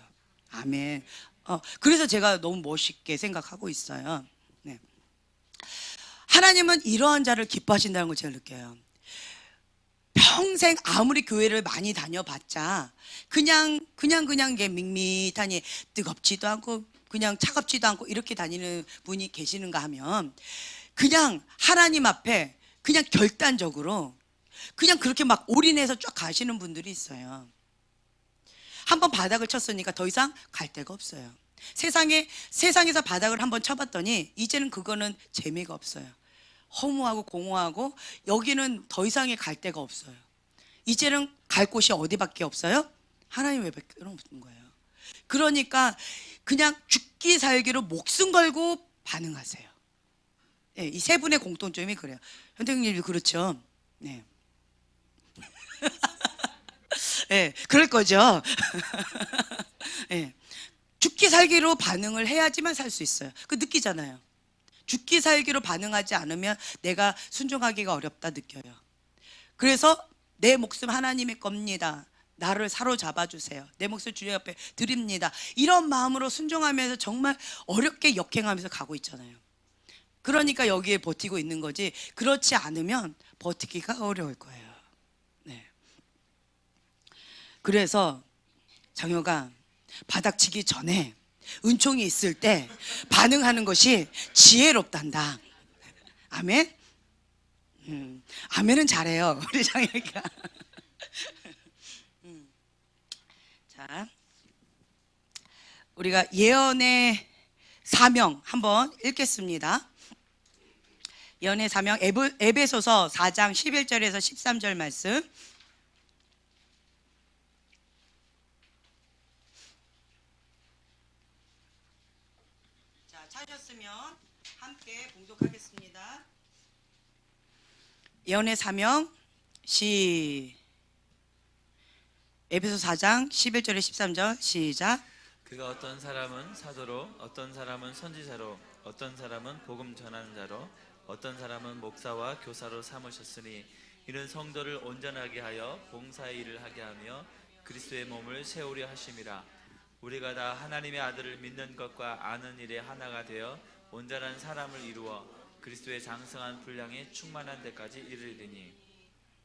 아멘. 그래서 제가 너무 멋있게 생각하고 있어요. 네. 하나님은 이러한 자를 기뻐하신다는 걸 제가 느껴요. 평생 아무리 교회를 많이 다녀봤자 그냥 이게 밋밋하니 뜨겁지도 않고 그냥 차갑지도 않고 이렇게 다니는 분이 계시는가 하면, 그냥 하나님 앞에 그냥 결단적으로 그냥 그렇게 막 올인해서 쫙 가시는 분들이 있어요. 한번 바닥을 쳤으니까 더 이상 갈 데가 없어요. 세상에서 바닥을 한번 쳐봤더니 이제는 그거는 재미가 없어요. 허무하고 공허하고 여기는 더 이상의 갈 데가 없어요. 이제는 갈 곳이 어디밖에 없어요? 하나님 외밖에 없는 거예요. 그러니까 그냥 죽기 살기로 목숨 걸고 반응하세요. 네, 이 세 분의 공통점이 그래요. 현대님도 그렇죠. 네. 네, 그럴 거죠. 네. 죽기 살기로 반응을 해야지만 살 수 있어요. 그 느끼잖아요. 죽기 살기로 반응하지 않으면 내가 순종하기가 어렵다 느껴요. 그래서 내 목숨 하나님의 겁니다. 나를 사로잡아 주세요. 내 목숨 주님 앞에 드립니다. 이런 마음으로 순종하면서 정말 어렵게 역행하면서 가고 있잖아요. 그러니까 여기에 버티고 있는 거지, 그렇지 않으면 버티기가 어려울 거예요. 네. 그래서 장효가 바닥치기 전에 은총이 있을 때 반응하는 것이 지혜롭단다. 아멘. 아멘은 잘해요, 우리 장혜가. 자, 우리가 예언의 사명 한번 읽겠습니다. 예언의 사명, 에베소서 4장 11절에서 13절 말씀. 자, 찾으셨으면 함께 봉독하겠습니다. 예언의 사명 에베소 4장 11절에 13절 시작. 그가 어떤 사람은 사도로, 어떤 사람은 선지자로, 어떤 사람은 복음 전하는 자로, 어떤 사람은 목사와 교사로 삼으셨으니 이는 성도를 온전하게 하여 봉사의 일을 하게 하며 그리스도의 몸을 세우려 하심이라. 우리가 다 하나님의 아들을 믿는 것과 아는 일에 하나가 되어 온전한 사람을 이루어 그리스도의 장성한 분량에 충만한 데까지 이르리니.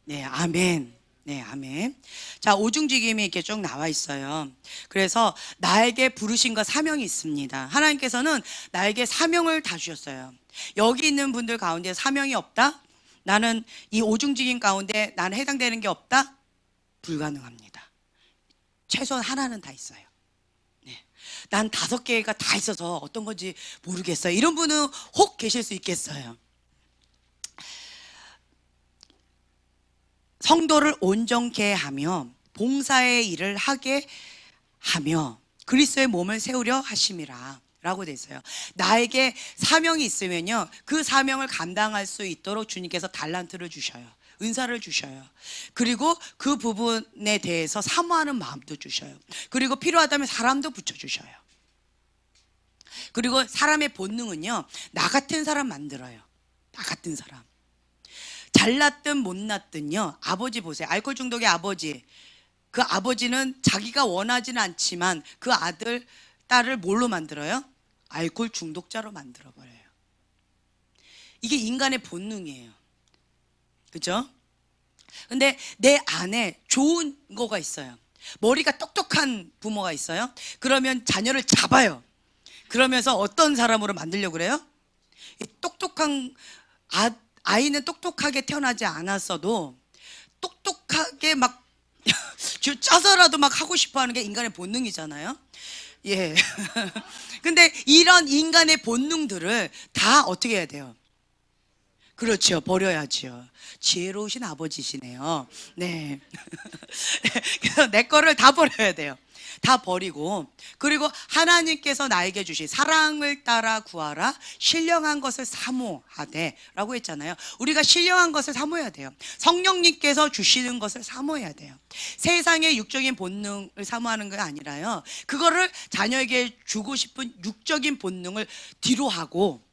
네, 아멘. 네, 아멘. 자, 오중직임이 이렇게 쭉 나와 있어요. 그래서 나에게 부르심과 사명이 있습니다. 하나님께서는 나에게 사명을 다 주셨어요. 여기 있는 분들 가운데 사명이 없다? 나는 이 오중직임 가운데 나는 해당되는 게 없다? 불가능합니다. 최소한 하나는 다 있어요. 네. 난 5개가 다 있어서 어떤 건지 모르겠어요. 이런 분은 혹 계실 수 있겠어요. 성도를 온전케 하며 봉사의 일을 하게 하며 그리스도의 몸을 세우려 하심이라 라고 돼 있어요. 나에게 사명이 있으면요, 그 사명을 감당할 수 있도록 주님께서 달란트를 주셔요. 은사를 주셔요. 그리고 그 부분에 대해서 사모하는 마음도 주셔요. 그리고 필요하다면 사람도 붙여주셔요. 그리고 사람의 본능은요, 나 같은 사람 만들어요. 나 같은 사람. 잘났든 못났든요, 아버지 보세요. 알코올 중독의 아버지. 그 아버지는 자기가 원하지는 않지만 그 아들, 딸을 뭘로 만들어요? 알코올 중독자로 만들어버려요. 이게 인간의 본능이에요. 그죠? 근데 내 안에 좋은 거가 있어요. 머리가 똑똑한 부모가 있어요. 그러면 자녀를 잡아요. 그러면서 어떤 사람으로 만들려고 그래요? 이 똑똑한 아이는 똑똑하게 태어나지 않았어도 똑똑하게 막 쪄서라도 막 하고 싶어 하는 게 인간의 본능이잖아요. 예. 근데 이런 인간의 본능들을 다 어떻게 해야 돼요? 그렇죠. 버려야죠. 지혜로우신 아버지시네요. 네. 그래서 내 거를 다 버려야 돼요. 다 버리고, 그리고 하나님께서 나에게 주신 사랑을 따라 구하라, 신령한 것을 사모하되 라고 했잖아요. 우리가 신령한 것을 사모해야 돼요. 성령님께서 주시는 것을 사모해야 돼요. 세상의 육적인 본능을 사모하는 게 아니라요, 그거를 자녀에게 주고 싶은 육적인 본능을 뒤로 하고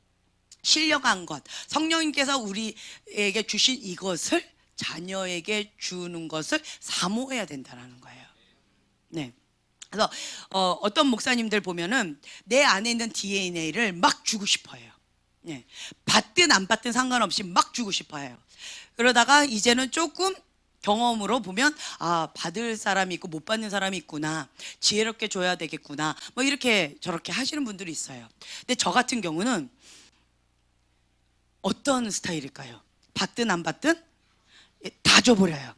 신령한 것, 성령님께서 우리에게 주신 이것을 자녀에게 주는 것을 사모해야 된다는 거예요. 네. 그래서 어떤 목사님들 보면은 내 안에 있는 DNA를 막 주고 싶어요. 네. 받든 안 받든 상관없이 막 주고 싶어요. 그러다가 이제는 조금 경험으로 보면, 아, 받을 사람이 있고 못 받는 사람이 있구나, 지혜롭게 줘야 되겠구나, 뭐 이렇게 저렇게 하시는 분들이 있어요. 근데 저 같은 경우는 어떤 스타일일까요? 받든 안 받든 다 줘버려요.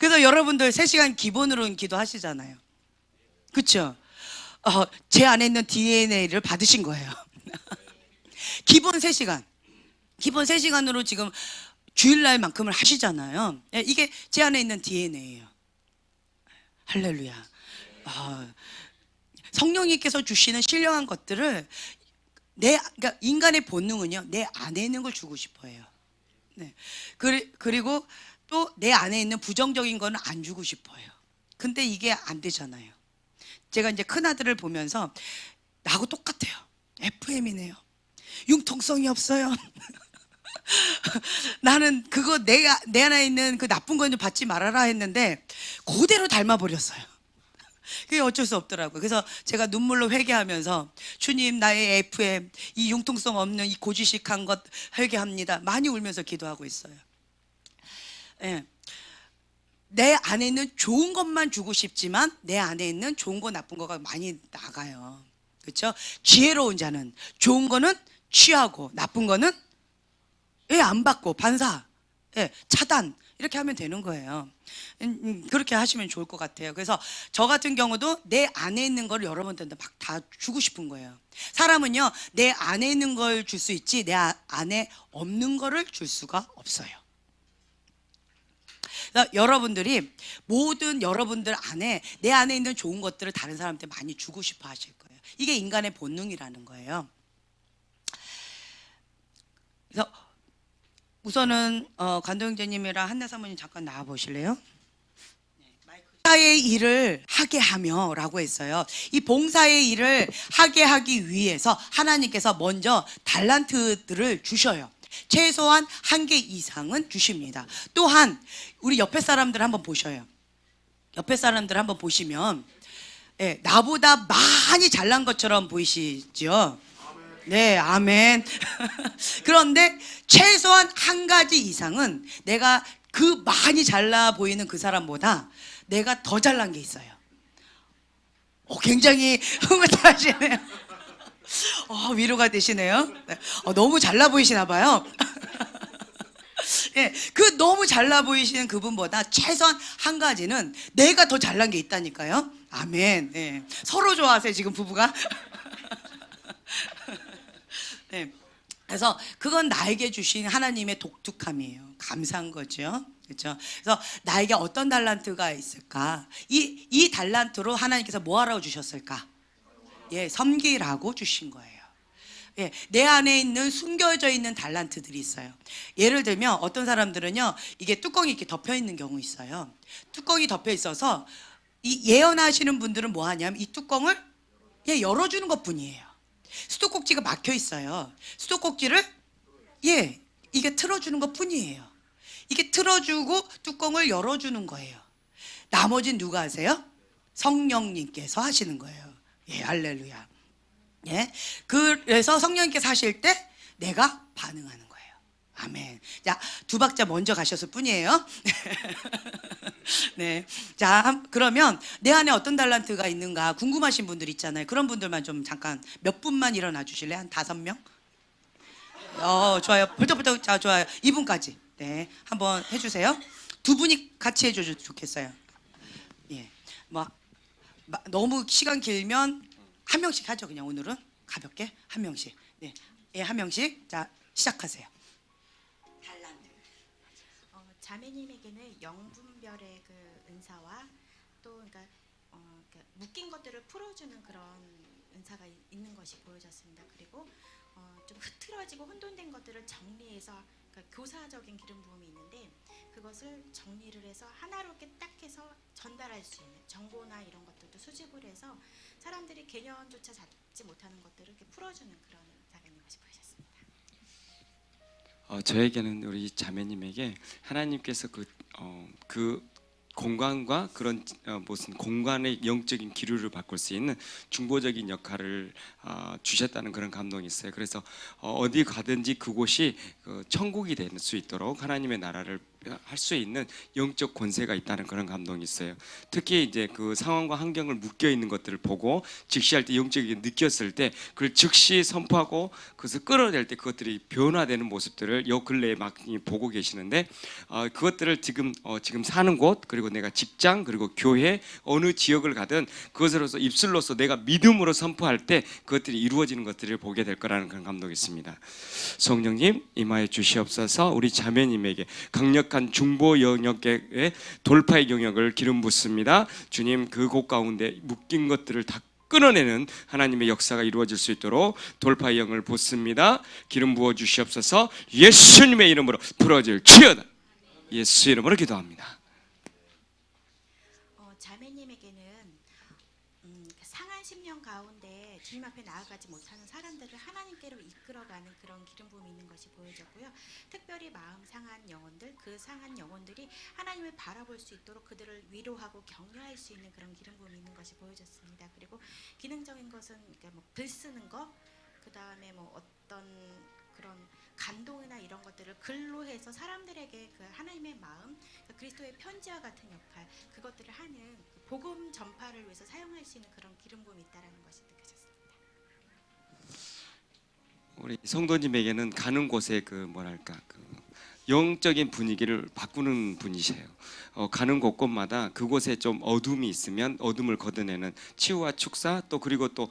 그래서 여러분들 3시간 기본으로는 기도하시잖아요. 그렇죠? 제 안에 있는 DNA를 받으신 거예요. 기본 3시간. 기본 3시간으로 지금 주일날만큼을 하시잖아요. 이게 제 안에 있는 DNA예요. 할렐루야. 성령님께서 주시는 신령한 것들을 그러니까 인간의 본능은요, 내 안에 있는 걸 주고 싶어요. 네. 그리고 또 내 안에 있는 부정적인 거는 안 주고 싶어요. 근데 이게 안 되잖아요. 제가 이제 큰 아들을 보면서 나하고 똑같아요. FM이네요. 융통성이 없어요. 나는 그거 내 안에 있는 그 나쁜 건 좀 받지 말아라 했는데 그대로 닮아버렸어요. 그게 어쩔 수 없더라고요. 그래서 제가 눈물로 회개하면서, 주님, 나의 FM, 이 융통성 없는 이 고지식한 것 회개합니다, 많이 울면서 기도하고 있어요. 네. 내 안에 있는 좋은 것만 주고 싶지만 내 안에 있는 좋은 거 나쁜 거가 많이 나가요. 그렇죠? 지혜로운 자는 좋은 거는 취하고 나쁜 거는 안 받고 반사, 차단, 이렇게 하면 되는 거예요. 그렇게 하시면 좋을 것 같아요. 그래서 저 같은 경우도 내 안에 있는 걸 여러분들한테 막 다 주고 싶은 거예요. 사람은요, 내 안에 있는 걸 줄 수 있지 내 안에 없는 거를 줄 수가 없어요. 여러분들이 모든 여러분들 안에 내 안에 있는 좋은 것들을 다른 사람한테 많이 주고 싶어 하실 거예요. 이게 인간의 본능이라는 거예요. 그래서 우선은 관동형제님이랑 한나 사모님 잠깐 나와 보실래요? 봉사의 일을 하게 하며 라고 했어요. 이 봉사의 일을 하게 하기 위해서 하나님께서 먼저 달란트들을 주셔요. 최소한 1개 이상은 주십니다. 또한 우리 옆에 사람들 한번 보셔요. 옆에 사람들 한번 보시면, 나보다 많이 잘난 것처럼 보이시죠? 네, 아멘. 그런데 최소한 1가지 이상은 내가 그 많이 잘나 보이는 그 사람보다 내가 더 잘난 게 있어요. 굉장히 흐뭇하시네요. 위로가 되시네요. 네. 너무 잘나 보이시나 봐요. 그 너무 잘나 보이시는 그분보다 최소한 1가지는 내가 더 잘난 게 있다니까요. 아멘. 서로 좋아하세요, 지금 부부가. 네. 그래서 그건 나에게 주신 하나님의 독특함이에요. 감사한 거죠. 그렇죠? 그래서 나에게 어떤 달란트가 있을까? 이 달란트로 하나님께서 뭐 하라고 주셨을까? 섬기라고 주신 거예요. 내 안에 있는 숨겨져 있는 달란트들이 있어요. 예를 들면 어떤 사람들은요, 이게 뚜껑이 이렇게 덮여 있는 경우 있어요. 뚜껑이 덮여 있어서 이 예언하시는 분들은 뭐 하냐면 이 뚜껑을 열어주는 것 뿐이에요. 수도꼭지가 막혀 있어요. 수도꼭지를 이게 틀어주는 것 뿐이에요. 이게 틀어주고 뚜껑을 열어주는 거예요. 나머지는 누가 하세요? 성령님께서 하시는 거예요. 할렐루야. 그래서 성령님께서 하실 때 내가 반응하는 거예요. 아멘. 자, 2박자 먼저 가셨을 뿐이에요. 네. 자, 그러면 내 안에 어떤 달란트가 있는가 궁금하신 분들 있잖아요. 그런 분들만 좀 잠깐 몇 분만 일어나 주실래요? 한 5명? 좋아요. 벌떡벌떡. 자, 좋아요. 2분까지. 네. 한번 해주세요. 2분이 같이 해줘도 좋겠어요. 너무 시간 길면 1명씩 하죠. 그냥 오늘은 가볍게 1명씩. 네. 1명씩. 자, 시작하세요. 자매님에게는 영분별의 그 은사와 또 그러니까 묶인 것들을 풀어주는 그런 은사가 있는 것이 보여졌습니다. 그리고 좀 흐트러지고 혼돈된 것들을 정리해서 그러니까 교사적인 기름 부음이 있는데 그것을 정리를 해서 하나롭게 딱 해서 전달할 수 있는 정보나 이런 것들도 수집을 해서 사람들이 개념조차 잡지 못하는 것들을 이렇게 풀어주는 그런 은사가 있는 것이 보여졌습니다. 저에게는 우리 자매님에게 하나님께서 그 공간과 그런 무슨 공간의 영적인 기류를 바꿀 수 있는 중보적인 역할을 주셨다는 그런 감동이 있어요. 그래서 어디 가든지 그곳이 천국이 될 수 있도록 하나님의 나라를 할 수 있는 영적 권세가 있다는 그런 감동이 있어요. 특히 이제 그 상황과 환경을 묶여 있는 것들을 보고 직시할 때 영적이게 느꼈을 때 그걸 즉시 선포하고 그것을 끌어낼 때 그것들이 변화되는 모습들을 요 근래에 막 보고 계시는데 그것들을 지금 사는 곳 그리고 내가 직장 그리고 교회 어느 지역을 가든 그것으로서 입술로서 내가 믿음으로 선포할 때 그것들이 이루어지는 것들을 보게 될 거라는 그런 감동이 있습니다. 성령님 임하여 주시옵소서. 우리 자매님에게 강력한 중보 영역의 돌파의 영역을 기름 붓습니다. 주님 그곳 가운데 묶인 것들을 다 끊어내는 하나님의 역사가 이루어질 수 있도록 돌파의 영을 붓습니다. 기름 부어 주시옵소서. 예수님의 이름으로 부러질지어다. 예수 이름으로 기도합니다. 자매님에게는 상한 10년 가운데 주님 앞에 나아가지 못하는 사람들을 하나님께로 이끌어가는 그런 기름 부음이 있는 것이 보여졌고요. 특별히 마음 상한 영혼들, 그 상한 영혼들이 하나님을 바라볼 수 있도록 그들을 위로하고 격려할 수 있는 그런 기름 부음이 있는 것이 보여졌습니다. 그리고 기능적인 것은 그러니까 글 쓰는 거, 그 다음에 어떤 그런 감동이나 이런 것들을 글로 해서 사람들에게 그 하나님의 마음, 그리스도의 편지와 같은 역할, 그것들을 하는 복음 전파를 위해서 사용할 수 있는 그런 기름 부음이 있다라는 것이 느껴졌습니다. 우리 성도님에게는 가는 곳에 영적인 분위기를 바꾸는 분이세요. 가는 곳곳마다 그곳에 좀 어둠이 있으면 어둠을 걷어내는 치유와 축사 또 그리고 또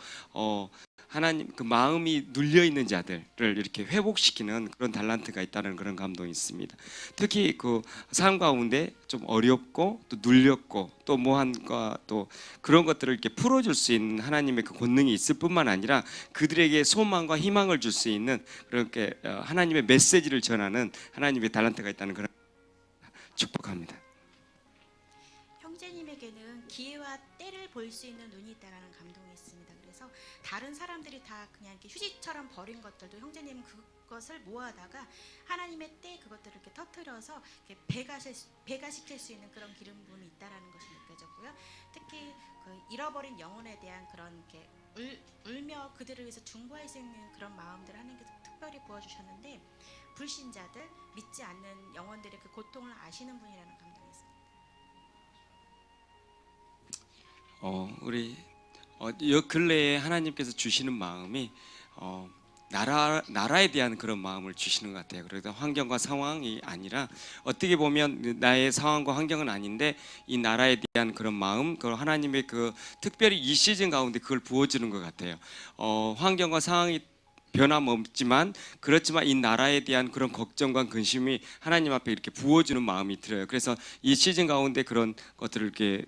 하나님 그 마음이 눌려 있는 자들을 이렇게 회복시키는 그런 달란트가 있다는 그런 감동이 있습니다. 특히 그 삶 가운데 좀 어렵고 또 눌렸고 또 모한과 또 그런 것들을 이렇게 풀어줄 수 있는 하나님의 그 권능이 있을 뿐만 아니라 그들에게 소망과 희망을 줄 수 있는 그렇게 하나님의 메시지를 전하는 하나님의 달란트가 있다는 그런 축복합니다. 형제님에게는 기회와 때를 볼 수 있는 눈이 있다라는 감동이 있습니다. 그래서 다른 사람들이 다 그냥 이렇게 휴지처럼 버린 것들도 형제님은 그것을 모아다가 하나님의 때 그것들을 이렇게 터뜨려서 이렇게 배가시킬 수 있는 그런 기름 부음이 있다라는 것이 느껴졌고요. 특히 그 잃어버린 영혼에 대한 그런 이렇게 울며 그들을 위해서 중보할 수 있는 그런 마음들을 하나님께서 특별히 부어주셨는데 불신자들, 믿지 않는 영혼들의 그 고통을 아시는 분이라는 감동이 있습니다. 우리 이 근래에 하나님께서 주시는 마음이 나라에 대한 그런 마음을 주시는 것 같아요. 그래서 환경과 상황이 아니라 어떻게 보면 나의 상황과 환경은 아닌데 이 나라에 대한 그런 마음, 그 하나님의 그 특별히 이 시즌 가운데 그걸 부어주는 것 같아요. 환경과 상황이 변함없지만 그렇지만 이 나라에 대한 그런 걱정과 근심이 하나님 앞에 이렇게 부어주는 마음이 들어요. 그래서 이 시즌 가운데 그런 것들을 이렇게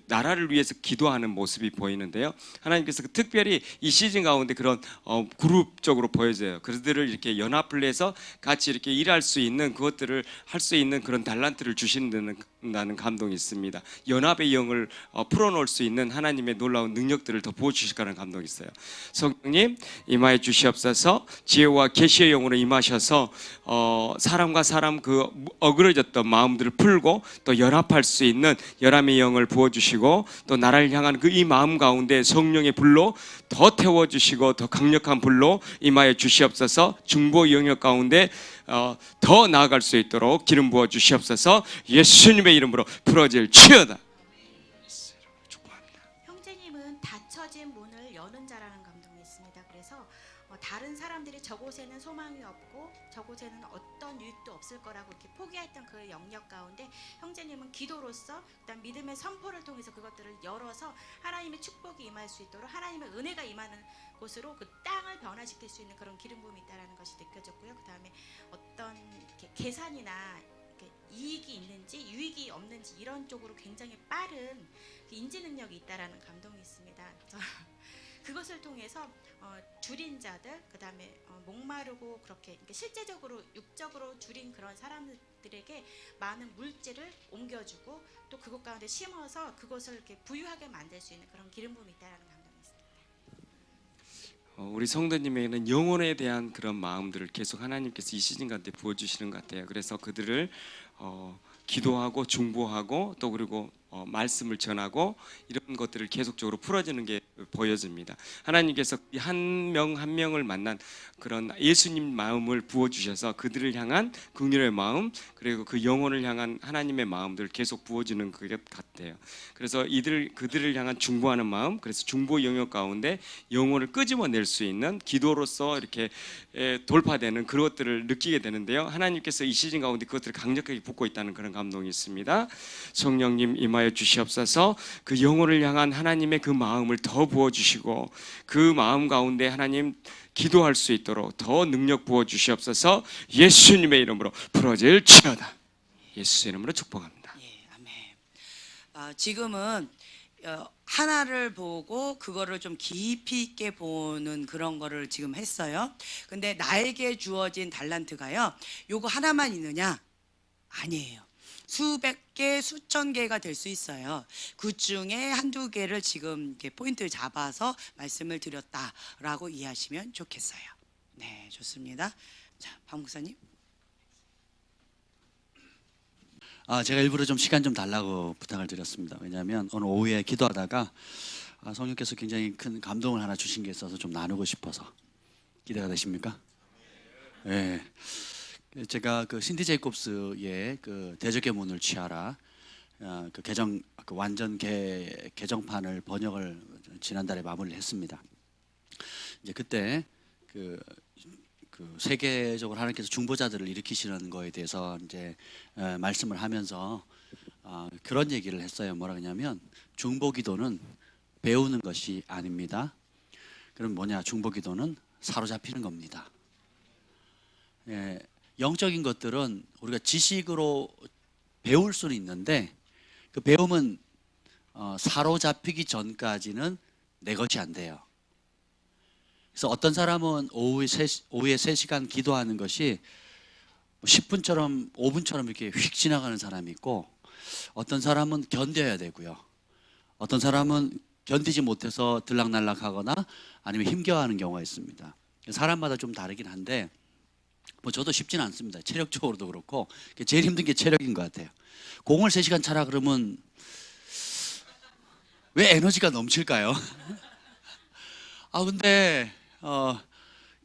나라를 위해서 기도하는 모습이 보이는데요. 하나님께서 특별히 이 시즌 가운데 그런 그룹적으로 보여져요. 그들을 이렇게 연합을 해서 같이 이렇게 일할 수 있는 그것들을 할 수 있는 그런 달란트를 주신다는 감동이 있습니다. 연합의 영을 풀어놓을 수 있는 하나님의 놀라운 능력들을 더 부어주실 거라는 감동이 있어요. 성령님 임하여 주시옵소서. 지혜와 계시의 영으로 임하셔서 사람과 사람 그 어그러졌던 마음들을 풀고 또 연합할 수 있는 연합의 영을 부어주시고 또 나라를 향한 그 이 마음 가운데 성령의 불로 더 태워주시고 더 강력한 불로 임하여 주시옵소서. 중보 영역 가운데 더 나아갈 수 있도록 기름 부어 주시옵소서. 예수님의 이름으로 풀어질지어다. 형제님은 형제님은 닫혀진 문을 여는 자라는 감동이 있습니다. 그래서 다른 사람들이 저곳에는 소망이 없고 저곳에는 어떤 유익도 없을 거라고 이렇게 포기했던 그 영역 가운데 형제님은 기도로서 그다음 믿음의 선포를 통해서 그것들을 열어서 하나님의 축복이 임할 수 있도록 하나님의 은혜가 임하는 곳으로 그 땅을 변화시킬 수 있는 그런 기름 부음이 있다라는 것이 느껴졌고요. 그다음에 어떤 이렇게 계산이나 이렇게 이익이 있는지 유익이 없는지 이런 쪽으로 굉장히 빠른 그 인지 능력이 있다라는 감동이 있습니다. 그래서 그것을 통해서 줄인 자들, 그다음에 목마르고 그렇게 그러니까 실제적으로 육적으로 줄인 그런 사람들에게 많은 물질을 옮겨주고 또 그곳 가운데 심어서 그것을 이렇게 부유하게 만들 수 있는 그런 기름 부음이 있다라는 감동이 있습니다. 우리 성도님에게는 영혼에 대한 그런 마음들을 계속 하나님께서 이 시즌 가운데 부어주시는 것 같아요. 그래서 그들을 기도하고 중보하고 또 그리고 말씀을 전하고 이런 것들을 계속적으로 풀어주는 게 보여집니다. 하나님께서 한 명 한 명을 만난 그런 예수님 마음을 부어주셔서 그들을 향한 긍휼의 마음 그리고 그 영혼을 향한 하나님의 마음들을 계속 부어주는 것 같아요. 그래서 그들을 향한 중보하는 마음, 그래서 중보 영역 가운데 영혼을 끄집어낼 수 있는 기도로서 이렇게 돌파되는 그것들을 느끼게 되는데요. 하나님께서 이 시즌 가운데 그것들을 강력하게 붓고 있다는 그런 감동이 있습니다. 성령님 임하여 주시옵소서. 그 영혼을 향한 하나님의 그 마음을 더 부어주시고 그 마음 가운데 하나님 기도할 수 있도록 더 능력 부어주시옵소서. 예수님의 이름으로 부러질지어다. 예수 이름으로 축복합니다. 예, 아멘. 지금은 하나를 보고 그거를 좀 깊이 있게 보는 그런 거를 지금 했어요. 근데 나에게 주어진 달란트가요, 요거 하나만 있느냐? 아니에요. 수백 개, 수천 개가 될 수 있어요. 그 중에 한두 개를 지금 이렇게 포인트를 잡아서 말씀을 드렸다라고 이해하시면 좋겠어요. 네, 좋습니다. 자, 박 목사님. 제가 일부러 좀 시간 좀 달라고 부탁을 드렸습니다. 왜냐하면 오늘 오후에 기도하다가 성령께서 굉장히 큰 감동을 하나 주신 게 있어서 좀 나누고 싶어서. 기대가 되십니까? 네. 제가 그 신디 제이콥스의 그 대적의 문을 취하라 그 완전 개정판을 번역을 지난달에 마무리를 했습니다. 이제 그때 그 세계적으로 하나님께서 중보자들을 일으키시는 거에 대해서 이제 말씀을 하면서 그런 얘기를 했어요. 뭐라 그러냐면 중보기도는 배우는 것이 아닙니다. 그럼 뭐냐? 중보기도는 사로잡히는 겁니다. 예, 영적인 것들은 우리가 지식으로 배울 수는 있는데 그 배움은 사로잡히기 전까지는 내 것이 안 돼요. 그래서 어떤 사람은 오후에 3시간 기도하는 것이 10분처럼 5분처럼 이렇게 휙 지나가는 사람이 있고, 어떤 사람은 견뎌야 되고요, 어떤 사람은 견디지 못해서 들락날락하거나 아니면 힘겨워하는 경우가 있습니다. 사람마다 좀 다르긴 한데 뭐 저도 쉽지는 않습니다. 체력적으로도 그렇고 제일 힘든 게 체력인 것 같아요. 공을 3시간 차라 그러면 왜 에너지가 넘칠까요? 근데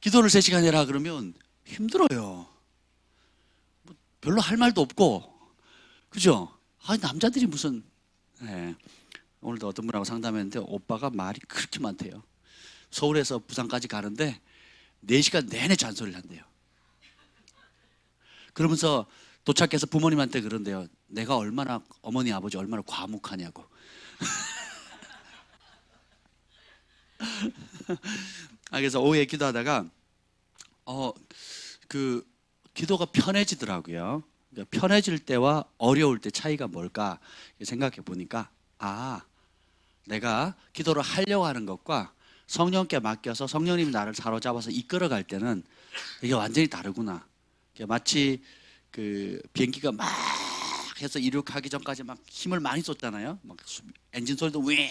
기도를 3시간 해라 그러면 힘들어요. 뭐 별로 할 말도 없고, 그죠? 남자들이 무슨 오늘도 어떤 분하고 상담했는데 오빠가 말이 그렇게 많대요. 서울에서 부산까지 가는데 4시간 내내 잔소리를 한대요. 그러면서 도착해서 부모님한테 그런대요. 내가 얼마나, 어머니 아버지 얼마나 과묵하냐고. 그래서 오후에 기도하다가 그 기도가 편해지더라고요. 그러니까 편해질 때와 어려울 때 차이가 뭘까 생각해 보니까 내가 기도를 하려고 하는 것과 성령께 맡겨서 성령님이 나를 사로잡아서 이끌어갈 때는 이게 완전히 다르구나. 마치 그 비행기가 막 해서 이륙하기 전까지 막 힘을 많이 쏟잖아요. 막 엔진 소리도 윙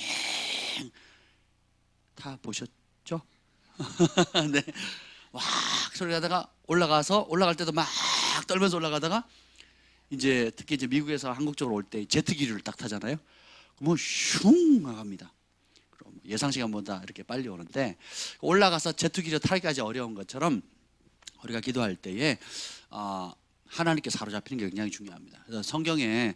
다 보셨죠? 네. 와 소리 하다가 올라갈 때도 막 떨면서 올라가다가 이제 특히 이제 미국에서 한국 쪽으로 올 때 제트 기류를 딱 타잖아요. 그러면 슝 나갑니다. 그럼 예상 시간보다 이렇게 빨리 오는데 올라가서 제트 기류 타기까지 어려운 것처럼 우리가 기도할 때에 하나님께 사로잡히는 게 굉장히 중요합니다. 그래서 성경에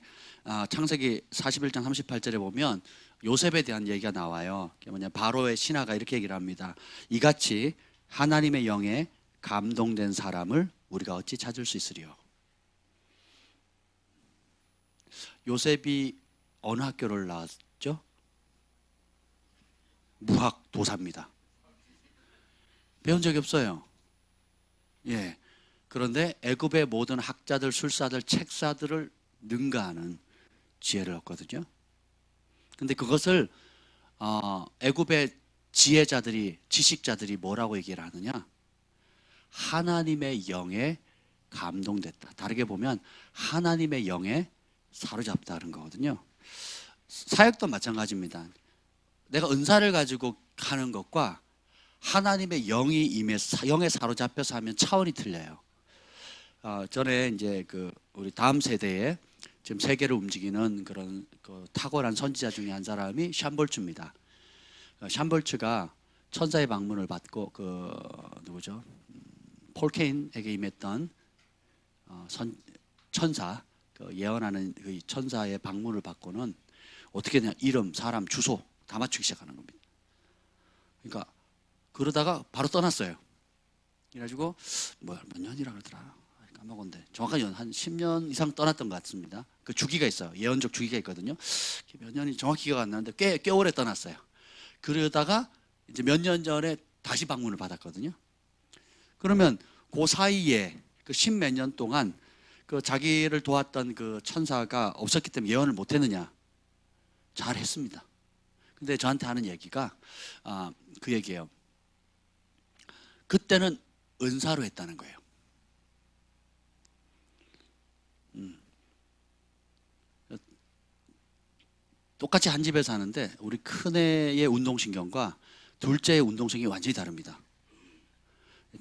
창세기 41장 38절에 보면 요셉에 대한 얘기가 나와요. 그게 뭐냐, 바로의 신하가 이렇게 얘기를 합니다. 이같이 하나님의 영에 감동된 사람을 우리가 어찌 찾을 수 있으리요? 요셉이 어느 학교를 나왔죠? 무학도사입니다. 배운 적이 없어요. 예. 그런데 애굽의 모든 학자들, 술사들, 책사들을 능가하는 지혜를 얻거든요. 근데 그것을 애굽의 지혜자들이, 지식자들이 뭐라고 얘기를 하느냐? 하나님의 영에 감동됐다. 다르게 보면 하나님의 영에 사로잡다는 거거든요. 사역도 마찬가지입니다. 내가 은사를 가지고 하는 것과 하나님의 영이 임해서 영에 사로잡혀서 하면 차원이 틀려요. 전에 이제 우리 다음 세대에 지금 세계를 움직이는 그런 탁월한 선지자 중에 한 사람이 샴볼츠입니다. 샴볼츠가 천사의 방문을 받고 누구죠? 폴 케인에게 임했던 천사, 예언하는 그 천사의 방문을 받고는 어떻게 되냐? 이름, 사람, 주소 다 맞추기 시작하는 겁니다. 그러니까 그러다가 바로 떠났어요. 그래가지고 몇 년이라 그러더라. 까먹었는데 정확하게 한 10년 이상 떠났던 것 같습니다. 그 주기가 있어요. 예언적 주기가 있거든요. 몇 년이 정확히 기억 안 나는데 꽤 오래 떠났어요. 그러다가 이제 몇 년 전에 다시 방문을 받았거든요. 그러면 그 사이에 그 10몇 년 동안 그 자기를 도왔던 그 천사가 없었기 때문에 예언을 못 했느냐? 잘 했습니다. 근데 저한테 하는 얘기가 그 얘기예요. 그때는 은사로 했다는 거예요. 똑같이 한 집에 사는데 우리 큰애의 운동신경과 둘째의 운동신경이 완전히 다릅니다.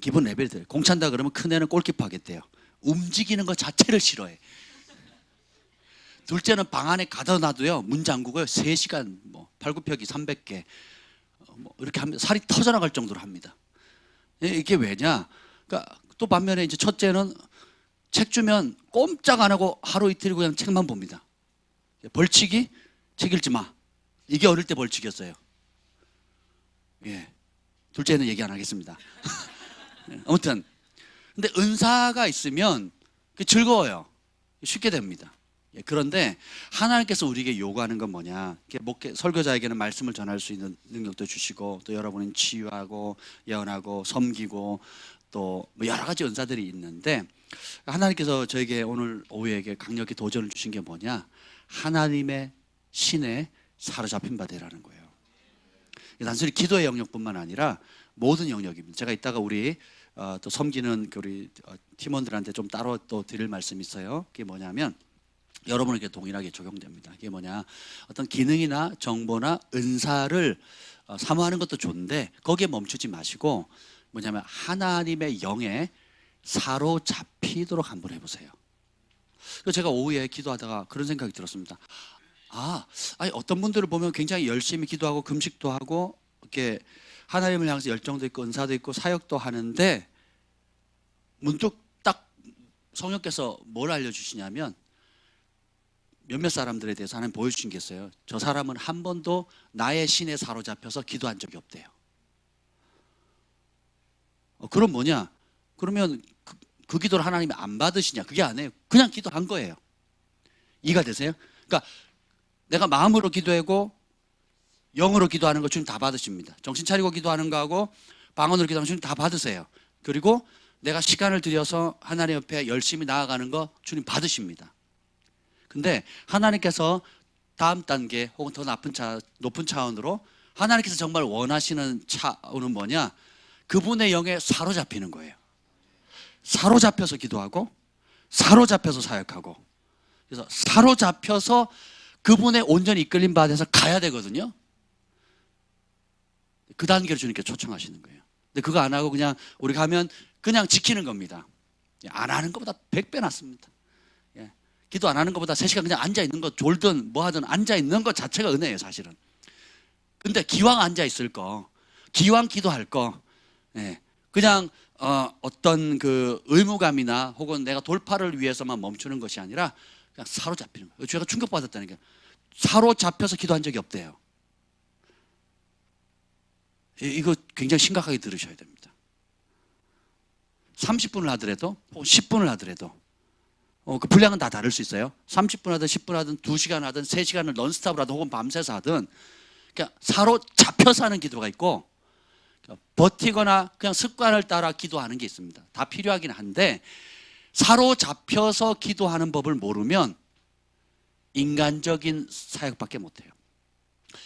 기본 레벨이 돼요. 공 찬다 그러면 큰애는 골키퍼 하겠대요. 움직이는 것 자체를 싫어해. 둘째는 방 안에 가둬놔도요, 문 잠그고요, 3시간 팔굽혀펴기 300개 이렇게 하면 살이 터져나갈 정도로 합니다. 이게 왜냐? 그러니까 또 반면에 이제 첫째는 책 주면 꼼짝 안 하고 하루 이틀 그냥 책만 봅니다. 벌칙이 책 읽지 마. 이게 어릴 때 벌칙이었어요. 예. 둘째는 얘기 안 하겠습니다. 아무튼 근데 은사가 있으면 즐거워요. 쉽게 됩니다. 그런데 하나님께서 우리에게 요구하는 건 뭐냐? 설교자에게는 말씀을 전할 수 있는 능력도 주시고, 또 여러분은 치유하고 예언하고 섬기고 또 여러 가지 은사들이 있는데, 하나님께서 저에게 오늘 오후에게 강력히 도전을 주신 게 뭐냐? 하나님의 신에 사로잡힌 바 되라는 거예요. 단순히 기도의 영역뿐만 아니라 모든 영역입니다. 제가 이따가 우리 또 섬기는 우리 팀원들한테 좀 따로 또 드릴 말씀이 있어요. 그게 뭐냐면 여러분에게 동일하게 적용됩니다. 그게 뭐냐? 어떤 기능이나 정보나 은사를 사모하는 것도 좋은데 거기에 멈추지 마시고 뭐냐면 하나님의 영에 사로잡히도록 한번 해보세요. 그래서 제가 오후에 기도하다가 그런 생각이 들었습니다. 아니 어떤 분들을 보면 굉장히 열심히 기도하고 금식도 하고 이렇게 하나님을 향해서 열정도 있고 은사도 있고 사역도 하는데 문득 딱 성령께서 뭘 알려주시냐면 몇몇 사람들에 대해서 하나님 보여주신 게 있어요. 저 사람은 한 번도 나의 신에 사로잡혀서 기도한 적이 없대요. 그럼 뭐냐? 그러면 그 기도를 하나님이 안 받으시냐? 그게 아니에요. 그냥 기도한 거예요. 이해가 되세요? 그러니까 내가 마음으로 기도하고 영으로 기도하는 거 주님 다 받으십니다. 정신 차리고 기도하는 거하고 방언으로 기도하는 거 주님 다 받으세요. 그리고 내가 시간을 들여서 하나님 옆에 열심히 나아가는 거 주님 받으십니다. 근데 하나님께서 다음 단계 혹은 더 높은 차원으로 하나님께서 정말 원하시는 차원은 뭐냐? 그분의 영에 사로잡히는 거예요. 사로잡혀서 기도하고 사로잡혀서 사역하고, 그래서 사로잡혀서 그분의 온전히 이끌림 받아서 가야 되거든요. 그 단계를 주님께 초청하시는 거예요. 근데 그거 안 하고 그냥 우리가 하면 그냥 지키는 겁니다. 안 하는 것보다 100배 낫습니다. 기도 안 하는 것보다 3시간 그냥 앉아있는 거, 졸든 뭐 하든 앉아있는 것 자체가 은혜예요, 사실은. 근데 기왕 앉아있을 거, 기왕 기도할 거, 그냥 어떤 그 의무감이나 혹은 내가 돌파를 위해서만 멈추는 것이 아니라 그냥 사로잡히는 거예요. 제가 충격받았다니까요. 사로잡혀서 기도한 적이 없대요. 이거 굉장히 심각하게 들으셔야 됩니다. 30분을 하더라도 10분을 하더라도 그 분량은 다 다를 수 있어요. 30분 하든 10분 하든 2시간 하든 3시간을 넌스톱을 하든 혹은 밤새서 하든 그러니까 사로잡혀서 하는 기도가 있고 버티거나 그냥 습관을 따라 기도하는 게 있습니다. 다 필요하긴 한데 사로잡혀서 기도하는 법을 모르면 인간적인 사역밖에 못해요.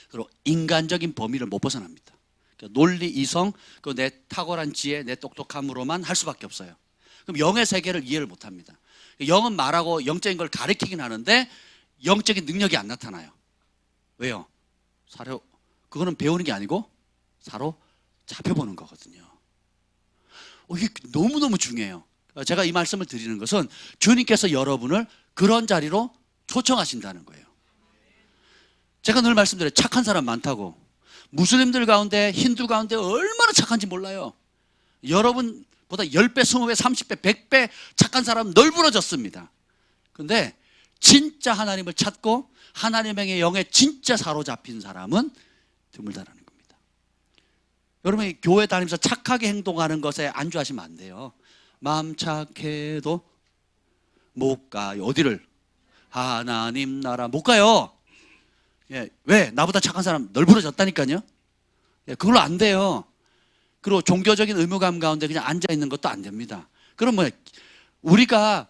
그리고 인간적인 범위를 못 벗어납니다. 그러니까 논리, 이성, 내 탁월한 지혜, 내 똑똑함으로만 할 수밖에 없어요. 그럼 영의 세계를 이해를 못합니다. 영은 말하고 영적인 걸 가리키긴 하는데 영적인 능력이 안 나타나요. 왜요? 그거는 배우는 게 아니고 사로잡혀보는 거거든요. 이게 너무너무 중요해요. 제가 이 말씀을 드리는 것은 주님께서 여러분을 그런 자리로 초청하신다는 거예요. 제가 늘 말씀드려요. 착한 사람 많다고. 무슬림들 가운데, 힌두 가운데 얼마나 착한지 몰라요. 여러분보다 10배, 20배, 30배, 100배 착한 사람 널브러졌습니다. 근데 진짜 하나님을 찾고 하나님의 영에 진짜 사로잡힌 사람은 드물다라는 겁니다. 여러분이 교회 다니면서 착하게 행동하는 것에 안주하시면 안 돼요. 마음 착해도 못 가요. 어디를? 하나님 나라 못 가요. 예, 왜? 나보다 착한 사람 널브러졌다니까요. 예, 그걸로 안 돼요. 그리고 종교적인 의무감 가운데 그냥 앉아 있는 것도 안 됩니다. 그럼 우리가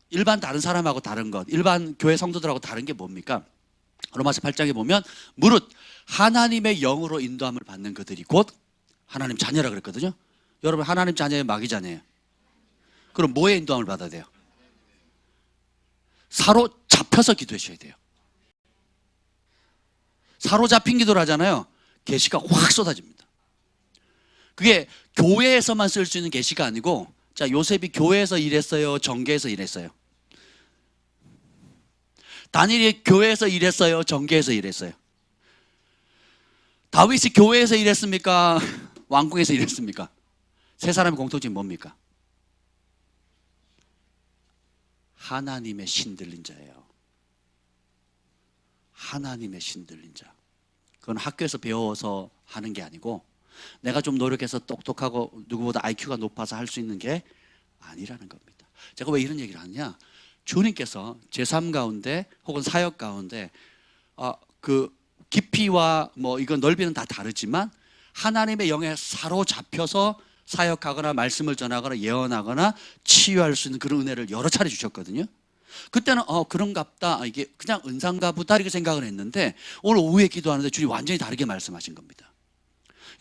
일반 다른 사람하고 다른 것, 일반 교회 성도들하고 다른 게 뭡니까? 로마서 8장에 보면 무릇 하나님의 영으로 인도함을 받는 그들이 곧 하나님 자녀라 그랬거든요. 여러분 하나님 자녀예요, 마귀 자녀예요? 그럼 뭐에 인도함을 받아야 돼요? 사로잡혀서 기도하셔야 돼요. 사로잡힌 기도를 하잖아요. 계시가 확 쏟아집니다. 그게 교회에서만 쓸 수 있는 계시가 아니고, 자, 요셉이 교회에서 일했어요, 정계에서 일했어요? 다니엘이 교회에서 일했어요, 정계에서 일했어요? 다윗이 교회에서 일했습니까? 왕궁에서 일했습니까? 세 사람의 공통점이 뭡니까? 하나님의 신들린 자예요. 하나님의 신들린 자. 그건 학교에서 배워서 하는 게 아니고 내가 좀 노력해서 똑똑하고 누구보다 IQ가 높아서 할 수 있는 게 아니라는 겁니다. 제가 왜 이런 얘기를 하느냐? 주님께서 제 삶 가운데 혹은 사역 가운데 그 깊이와 이건 넓이는 다 다르지만 하나님의 영에 사로잡혀서 사역하거나 말씀을 전하거나 예언하거나 치유할 수 있는 그런 은혜를 여러 차례 주셨거든요. 그때는 그런갑다, 이게 그냥 은사인가 보다 이렇게 생각을 했는데 오늘 오후에 기도하는데 주님이 완전히 다르게 말씀하신 겁니다.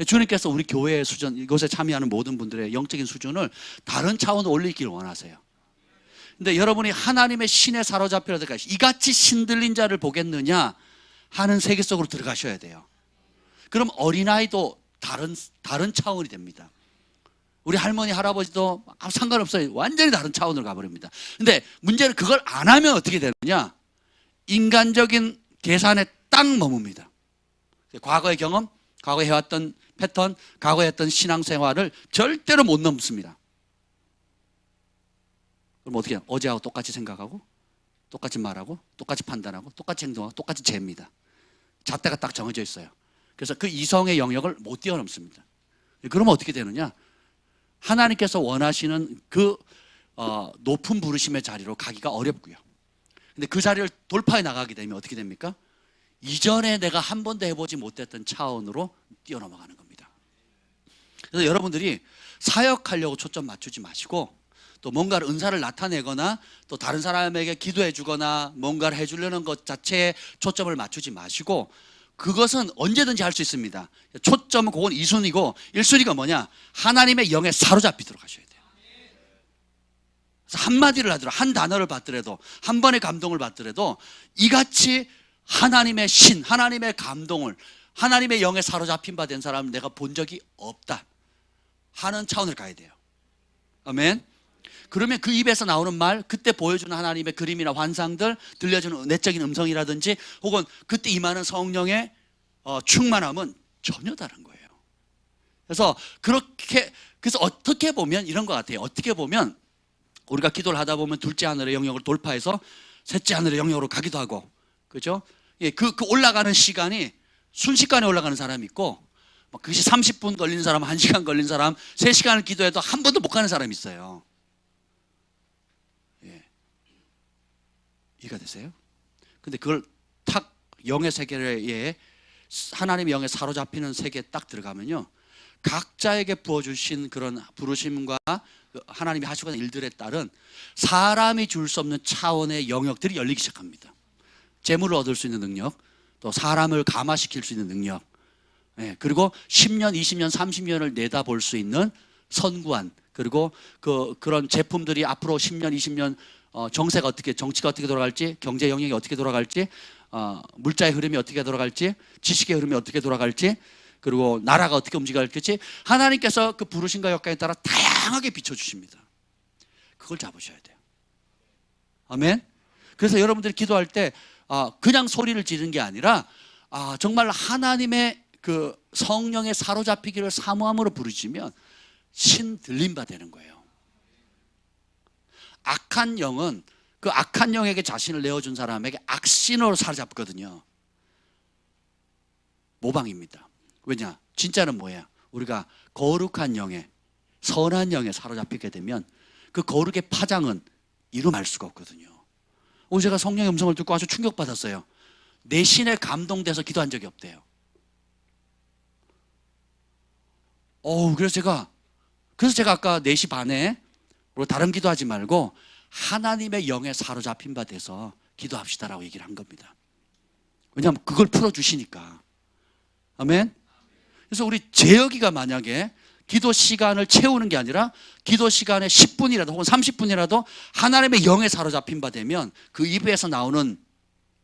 주님께서 우리 교회의 수준, 이곳에 참여하는 모든 분들의 영적인 수준을 다른 차원으로 올리기를 원하세요. 근데 여러분이 하나님의 신에 사로잡혀 들어가 이같이 신들린 자를 보겠느냐 하는 세계 속으로 들어가셔야 돼요. 그럼 어린아이도 다른 차원이 됩니다. 우리 할머니, 할아버지도 상관없어요. 완전히 다른 차원으로 가버립니다. 근데 문제는 그걸 안 하면 어떻게 되느냐? 인간적인 계산에 딱 머뭅니다. 과거의 경험, 과거에 해왔던 패턴, 과거에 했던 신앙생활을 절대로 못 넘습니다. 그럼 어떻게 해요? 어제하고 똑같이 생각하고 똑같이 말하고 똑같이 판단하고 똑같이 행동하고 똑같이 잽니다. 잣대가 딱 정해져 있어요. 그래서 그 이성의 영역을 못 뛰어넘습니다. 그러면 어떻게 되느냐? 하나님께서 원하시는 그 높은 부르심의 자리로 가기가 어렵고요. 근데 그 자리를 돌파해 나가게 되면 어떻게 됩니까? 이전에 내가 한 번도 해보지 못했던 차원으로 뛰어넘어가는 겁니다. 그래서 여러분들이 사역하려고 초점 맞추지 마시고 또 뭔가를 은사를 나타내거나 또 다른 사람에게 기도해 주거나 뭔가를 해주려는 것 자체에 초점을 맞추지 마시고 그것은 언제든지 할 수 있습니다. 초점은 그건 2순위고 1순위가 뭐냐? 하나님의 영에 사로잡히도록 하셔야 돼요. 그래서 한마디를 하더라도 한 단어를 받더라도 한 번의 감동을 받더라도 이같이 하나님의 신, 하나님의 감동을 하나님의 영에 사로잡힌 바 된 사람을 내가 본 적이 없다 하는 차원을 가야 돼요. 아멘. 그러면 그 입에서 나오는 말, 그때 보여주는 하나님의 그림이나 환상들, 들려주는 내적인 음성이라든지 혹은 그때 임하는 성령의 충만함은 전혀 다른 거예요. 그래서 어떻게 보면 이런 것 같아요. 어떻게 보면 우리가 기도를 하다 보면 둘째 하늘의 영역을 돌파해서 셋째 하늘의 영역으로 가기도 하고, 그죠? 예, 그 올라가는 시간이 순식간에 올라가는 사람이 있고 그것이 30분 걸린 사람, 1시간 걸린 사람, 3시간을 기도해도 한 번도 못 가는 사람이 있어요. 예. 이해가 되세요? 근데 그걸 탁 영의 세계에, 하나님의 영에 사로잡히는 세계에 딱 들어가면요, 각자에게 부어주신 그런 부르심과 하나님이 하시고 있는 일들에 따른 사람이 줄 수 없는 차원의 영역들이 열리기 시작합니다. 재물을 얻을 수 있는 능력, 또 사람을 감화시킬 수 있는 능력, 그리고 10년, 20년, 30년을 내다볼 수 있는 선구안, 그리고 그런 제품들이 앞으로 10년, 20년 정치가 어떻게 돌아갈지, 경제 영역이 어떻게 돌아갈지, 물자의 흐름이 어떻게 돌아갈지, 지식의 흐름이 어떻게 돌아갈지, 그리고 나라가 어떻게 움직일지 하나님께서 그 부르심과 역량에 따라 다양하게 비춰주십니다. 그걸 잡으셔야 돼요. 아멘. 그래서 여러분들이 기도할 때 그냥 소리를 지르는 게 아니라 정말 하나님의 그 성령에 사로잡히기를 사모함으로 부르시면 신 들림 바 되는 거예요. 악한 영은 그 악한 영에게 자신을 내어준 사람에게 악신으로 사로잡거든요. 모방입니다. 왜냐? 진짜는 뭐야? 우리가 거룩한 영에, 선한 영에 사로잡히게 되면 그 거룩의 파장은 이루 말 수가 없거든요. 오늘 제가 성령의 음성을 듣고 아주 충격받았어요. 내 신에 감동돼서 기도한 적이 없대요. 그래서 제가 아까 4시 반에 우리 다른 기도하지 말고 하나님의 영에 사로잡힌 바 돼서 기도합시다라고 얘기를 한 겁니다. 왜냐하면 그걸 풀어주시니까. 아멘. 그래서 우리 재혁이가 만약에 기도 시간을 채우는 게 아니라 기도 시간에 10분이라도 혹은 30분이라도 하나님의 영에 사로잡힌 바 되면 그 입에서 나오는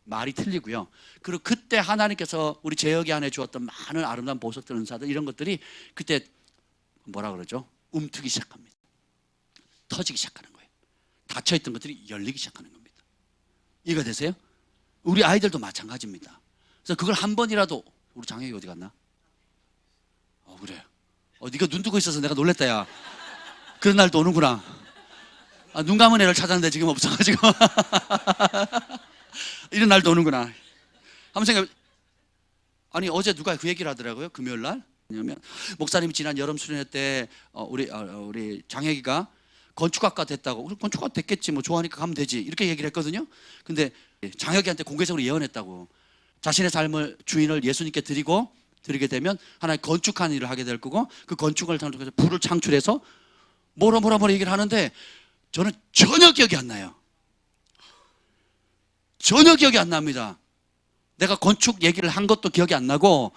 말이 틀리고요. 그리고 그때 하나님께서 우리 재혁이 안에 주었던 많은 아름다운 보석들, 은사들, 이런 것들이 그때 뭐라 그러죠? 움트기 시작합니다. 터지기 시작하는 거예요. 닫혀있던 것들이 열리기 시작하는 겁니다. 이해가 되세요? 우리 아이들도 마찬가지입니다. 그래서 그걸 한 번이라도, 우리 장혁이 어디 갔나? 그래. 네가 눈 뜨고 있어서 내가 놀랬다, 야. 그런 날도 오는구나. 눈 감은 애를 찾았는데 지금 없어가지고. 이런 날도 오는구나. 한번 생각해. 아니, 어제 누가 그 얘기를 하더라고요. 금요일 날. 왜냐면 목사님이 지난 여름 수련회 때 우리 장혁이가 건축학과 됐다고. 건축학과 됐겠지, 뭐 좋아하니까 가면 되지, 이렇게 얘기를 했거든요. 근데 장혁이한테 공개적으로 예언했다고. 자신의 삶을, 주인을 예수님께 드리게 되면 하나의 건축하는 일을 하게 될 거고, 그 건축을 통해서 불을 창출해서 뭐라 얘기를 하는데 저는 전혀 기억이 안 나요. 전혀 기억이 안 납니다. 내가 건축 얘기를 한 것도 기억이 안 나고,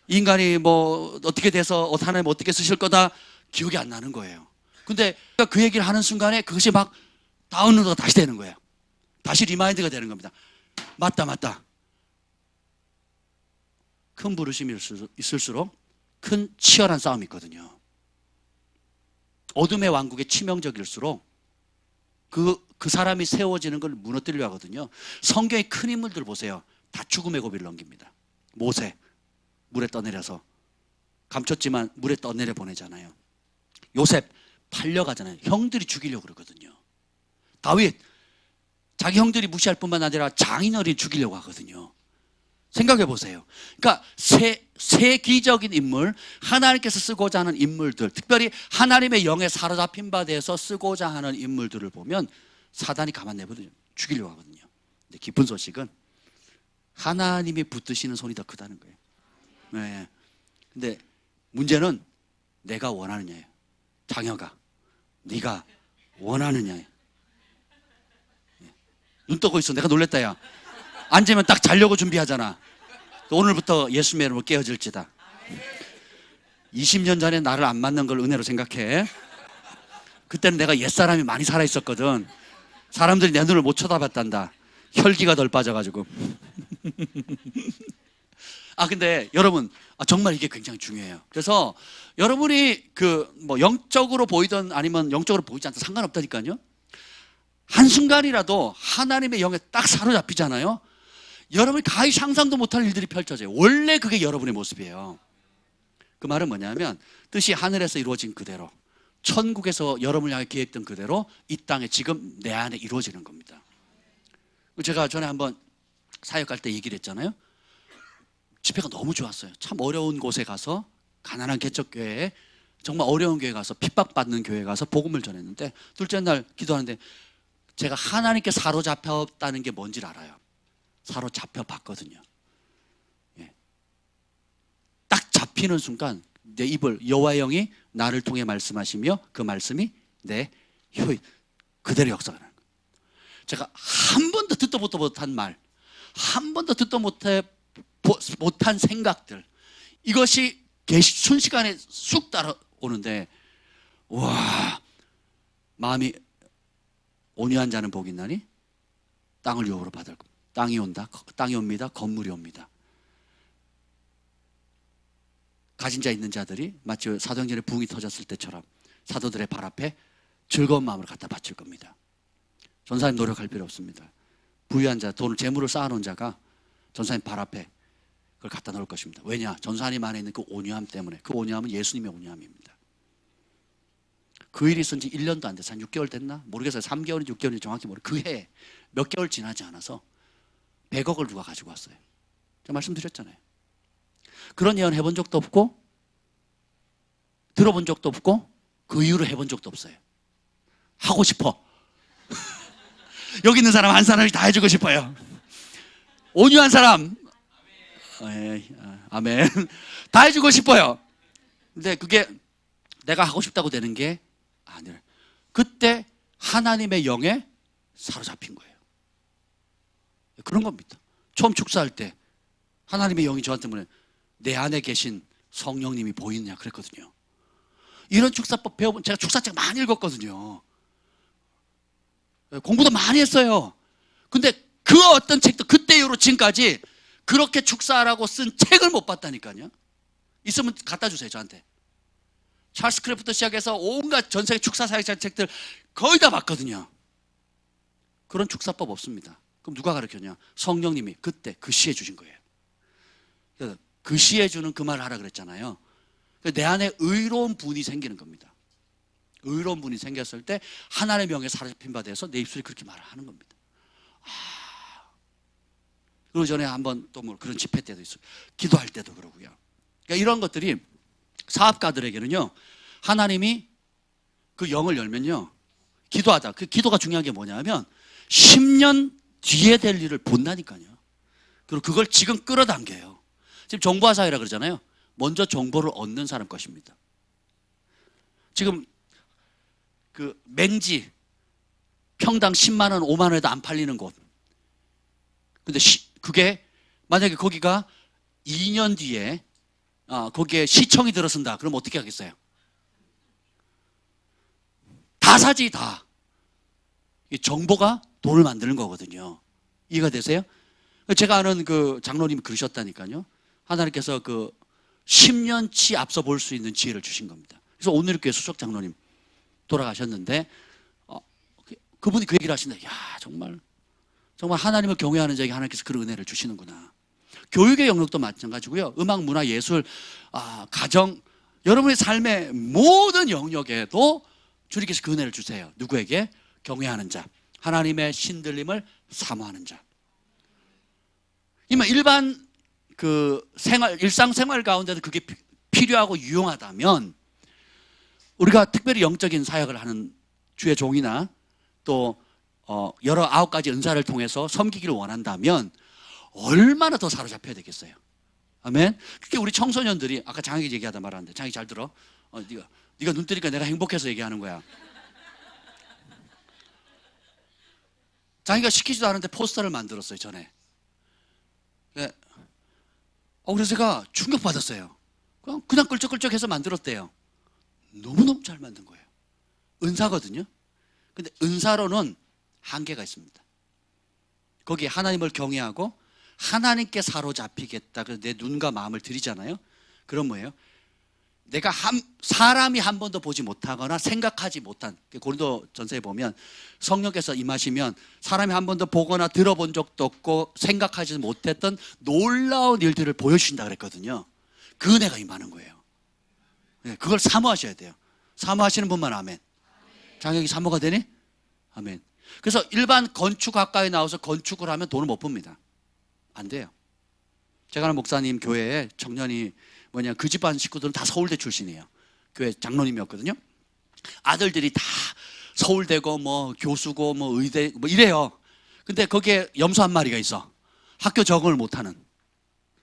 인간이 뭐 어떻게 돼서 하나님 어떻게 쓰실 거다 기억이 안 나는 거예요. 근데 그 얘기를 하는 순간에 그것이 막 다운로드가 다시 되는 거예요. 다시 리마인드가 되는 겁니다. 맞다. 큰 부르심이 있을수록 큰 치열한 싸움이 있거든요. 어둠의 왕국에 치명적일수록 그 사람이 세워지는 걸 무너뜨리려 하거든요. 성경의 큰 인물들 보세요. 다 죽음의 고비를 넘깁니다. 모세, 물에 떠내려서 감췄지만 물에 떠내려 보내잖아요. 요셉, 팔려가잖아요. 형들이 죽이려고 그러거든요. 다윗, 자기 형들이 무시할 뿐만 아니라 장인어른이 죽이려고 하거든요. 생각해 보세요. 그러니까 세기적인 인물, 하나님께서 쓰고자 하는 인물들, 특별히 하나님의 영에 사로잡힌 바 돼서 쓰고자 하는 인물들을 보면 사단이 가만 내버려 죽이려고 하거든요. 근데 기쁜 소식은 하나님이 붙드시는 손이 더 크다는 거예요. 네. 근데 문제는 내가 원하느냐예요. 장혁아, 네가 원하느냐예요. 눈 뜨고 있어. 내가 놀랬다, 야. 앉으면 딱 자려고 준비하잖아. 오늘부터 예수님의 이름으로 깨어질지다. 20년 전에 나를 안 만난 걸 은혜로 생각해. 그때는 내가 옛사람이 많이 살아있었거든. 사람들이 내 눈을 못 쳐다봤단다. 혈기가 덜 빠져가지고. 근데 여러분, 정말 이게 굉장히 중요해요. 그래서 여러분이 뭐 영적으로 보이든 아니면 영적으로 보이지 않든 상관없다니까요. 한순간이라도 하나님의 영에 딱 사로잡히잖아요. 여러분이 가히 상상도 못할 일들이 펼쳐져요. 원래 그게 여러분의 모습이에요. 그 말은 뭐냐면 뜻이 하늘에서 이루어진 그대로, 천국에서 여러분을 향해 계획된 그대로 이 땅에 지금 내 안에 이루어지는 겁니다. 제가 전에 한번 사역할 때 얘기를 했잖아요. 집회가 너무 좋았어요. 참 어려운 곳에 가서 가난한 개척교회에 정말 어려운 교회 가서 핍박받는 교회 가서 복음을 전했는데 둘째 날 기도하는데 제가 하나님께 사로잡혔다는 게 뭔지를 알아요. 사로잡혀 봤거든요. 예. 딱 잡히는 순간 내 입을 여호와의 영이 나를 통해 말씀하시며 그 말씀이 내 혀에 그대로 역사하는 거예요. 제가 한 번도 듣도 보도 못한 말, 한 번도 듣도 못한 생각들, 이것이 순식간에 쑥 따라오는데 와, 마음이 온유한 자는 복이 있나니 땅을 유업으로 받을 겁니다. 땅이 온다, 땅이 옵니다. 건물이 옵니다. 가진 자 있는 자들이 마치 사도행전에 부흥이 터졌을 때처럼 사도들의 발 앞에 즐거운 마음으로 갖다 바칠 겁니다. 전사님 노력할 필요 없습니다. 부유한 자, 돈을 재물을 쌓아놓은 자가 전사님 발 앞에 그걸 갖다 놓을 것입니다. 왜냐? 전사님 안에 있는 그 온유함 때문에. 그 온유함은 예수님의 온유함입니다. 그 일이 있은 지 1년도 안 돼서 한 6개월 됐나? 모르겠어요. 3개월인지 6개월인지 정확히 모르겠어요. 그 해에 몇 개월 지나지 않아서 100억을 누가 가지고 왔어요. 제가 말씀드렸잖아요. 그런 예언 해본 적도 없고 들어본 적도 없고 그 이후로 해본 적도 없어요. 하고 싶어. 여기 있는 사람 한 사람이 다 해주고 싶어요. 온유한 사람, 아멘, 다 해주고 싶어요. 근데 그게 내가 하고 싶다고 되는 게 아니라 그때 하나님의 영에 사로잡힌 거예요. 그런 겁니다. 처음 축사할 때 하나님의 영이 저한테 뭐래, 내 안에 계신 성령님이 보이느냐 그랬거든요. 이런 축사법 배워본, 제가 축사책 많이 읽었거든요. 공부도 많이 했어요. 근데 그 어떤 책도 그때 이후로 지금까지 그렇게 축사하라고 쓴 책을 못 봤다니까요. 있으면 갖다 주세요, 저한테. 찰스 크래프트 시작해서 온갖 전 세계 축사 사역자 책들 거의 다 봤거든요. 그런 축사법 없습니다. 그럼 누가 가르쳤냐? 성령님이 그때 그 시에 주신 거예요. 그 시에 주는 그 말을 하라 그랬잖아요. 내 안에 의로운 분이 생기는 겁니다. 의로운 분이 생겼을 때 하나님의 명에 사로잡힌 바 돼서 내 입술이 그렇게 말을 하는 겁니다. 그리고 전에 한번 또 뭐 그런 집회 때도 있어요. 기도할 때도 그러고요. 그러니까 이런 것들이 사업가들에게는요, 하나님이 그 영을 열면요, 기도하다. 그 기도가 중요한 게 뭐냐면 10년 뒤에 될 일을 본다니까요. 그리고 그걸 지금 끌어당겨요. 지금 정보화 사회라 그러잖아요. 먼저 정보를 얻는 사람 것입니다. 지금 그 맹지 평당 10만 원, 5만 원에도 안 팔리는 곳. 근데 그게 만약에 거기가 2년 뒤에 거기에 시청이 들어선다. 그럼 어떻게 하겠어요? 다 사지, 다. 이 정보가 돈을 만드는 거거든요. 이해가 되세요? 제가 아는 그 장로님이 그러셨다니까요. 하나님께서 그 10년치 앞서 볼 수 있는 지혜를 주신 겁니다. 그래서 오늘 교회 수석 장로님 돌아가셨는데 그분이 그 얘기를 하신다. 야, 정말 하나님을 경외하는 자에게 하나님께서 그런 은혜를 주시는구나. 교육의 영역도 마찬가지고요. 음악, 문화, 예술, 가정, 여러분의 삶의 모든 영역에도 주님께서 그 은혜를 주세요. 누구에게? 경외하는 자, 하나님의 신들림을 사모하는 자. 일반 그 일상생활 가운데도 그게 필요하고 유용하다면 우리가 특별히 영적인 사역을 하는 주의 종이나 또 여러 9가지 은사를 통해서 섬기기를 원한다면 얼마나 더 사로잡혀야 되겠어요. 아멘. 그게 우리 청소년들이 아까 장혁이 얘기하다 말았는데, 장혁이 잘 들어. 네가 눈 뜨니까 내가 행복해서 얘기하는 거야. 장혁이가 시키지도 않은데 포스터를 만들었어요, 전에. 그래서 제가 충격받았어요. 그냥 끌적끌적해서 만들었대요. 너무너무 잘 만든 거예요. 은사거든요. 근데 은사로는 한계가 있습니다. 거기에 하나님을 경외하고 하나님께 사로잡히겠다. 그래서 내 눈과 마음을 들이잖아요. 그럼 뭐예요? 내가 사람이 한 번도 보지 못하거나 생각하지 못한, 고린도전서에 보면 성령께서 임하시면 사람이 한 번도 보거나 들어본 적도 없고 생각하지 못했던 놀라운 일들을 보여주신다 그랬거든요. 그 은혜가 임하는 거예요. 그걸 사모하셔야 돼요. 사모하시는 분만 아멘. 장혁이 사모가 되니? 아멘. 그래서 일반 건축학과에 나와서 건축을 하면 돈을 못 봅니다. 안 돼요. 제가 아는 목사님 교회에 청년이 뭐냐, 그 집안 식구들은 다 서울대 출신이에요. 교회 장로님이었거든요. 아들들이 다 서울대고 뭐 교수고 뭐 의대 뭐 이래요. 근데 거기에 염소 한 마리가 있어. 학교 적응을 못하는.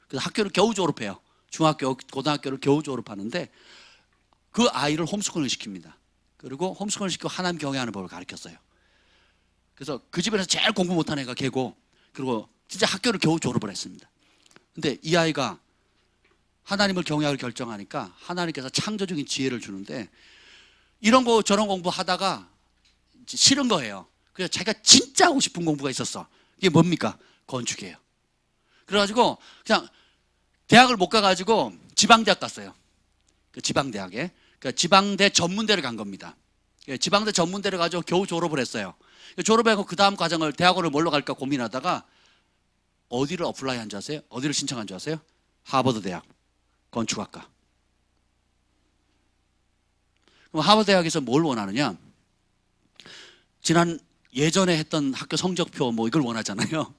그래서 학교를 겨우 졸업해요. 중학교, 고등학교를 겨우 졸업하는데 그 아이를 홈스쿨을 시킵니다. 그리고 홈스쿨을 시키고 하나님 경외하는 법을 가르쳤어요. 그래서 그 집에서 제일 공부 못하는 애가 걔고, 그리고 진짜 학교를 겨우 졸업을 했습니다. 근데 이 아이가 하나님을 경외하기로 결정하니까 하나님께서 창조적인 지혜를 주는데, 이런 거 저런 공부하다가 싫은 거예요. 그래서 자기가 진짜 하고 싶은 공부가 있었어. 이게 뭡니까? 건축이에요. 그래가지고 그냥 대학을 못 가가지고 지방대학 갔어요. 그 지방대학에. 그러니까 지방대 전문대를 간 겁니다. 지방대 전문대를 가지고 겨우 졸업을 했어요. 졸업하고 그 다음 과정을, 대학원을 뭘로 갈까 고민하다가 어디를 어플라이 한 줄 아세요? 어디를 신청한 줄 아세요? 하버드 대학 건축학과. 그럼 하버드 대학에서 뭘 원하느냐? 지난 예전에 했던 학교 성적표 뭐 이걸 원하잖아요.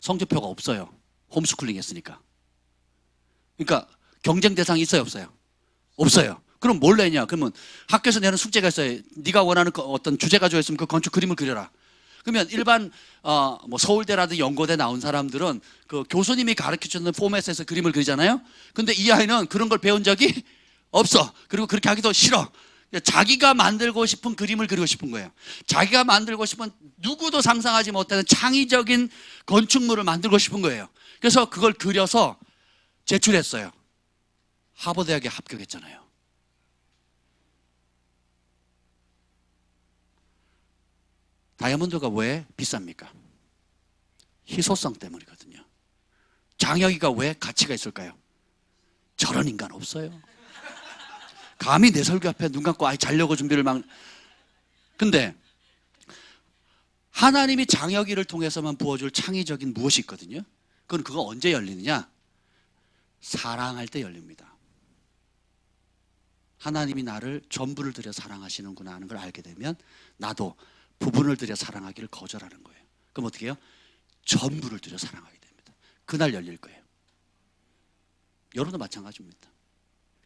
성적표가 없어요. 홈스쿨링 했으니까. 그러니까 경쟁 대상이 있어요, 없어요? 없어요. 그럼 뭘 내냐? 그러면 학교에서 내는 숙제가 있어요. 네가 원하는 어떤 주제 가지고 있으면 그 건축 그림을 그려라. 그러면 일반 뭐 서울대라든지 연고대 나온 사람들은 그 교수님이 가르쳐주는 포맷에서 그림을 그리잖아요. 근데 이 아이는 그런 걸 배운 적이 없어. 그리고 그렇게 하기도 싫어. 자기가 만들고 싶은 그림을 그리고 싶은 거예요. 자기가 만들고 싶은, 누구도 상상하지 못하는 창의적인 건축물을 만들고 싶은 거예요. 그래서 그걸 그려서 제출했어요. 하버드대학에 합격했잖아요. 다이아몬드가 왜 비쌉니까? 희소성 때문이거든요. 장혁이가 왜 가치가 있을까요? 저런 인간 없어요. 감히 내 설교 앞에 눈 감고 아예 자려고 준비를 막. 근데 하나님이 장혁이를 통해서만 부어줄 창의적인 무엇이 있거든요. 그거 언제 열리느냐? 사랑할 때 열립니다. 하나님이 나를 전부를 들여 사랑하시는구나 하는 걸 알게 되면 나도 부분을 들여 사랑하기를 거절하는 거예요. 그럼 어떻게 해요? 전부를 들여 사랑하게 됩니다. 그날 열릴 거예요. 여러분도 마찬가지입니다.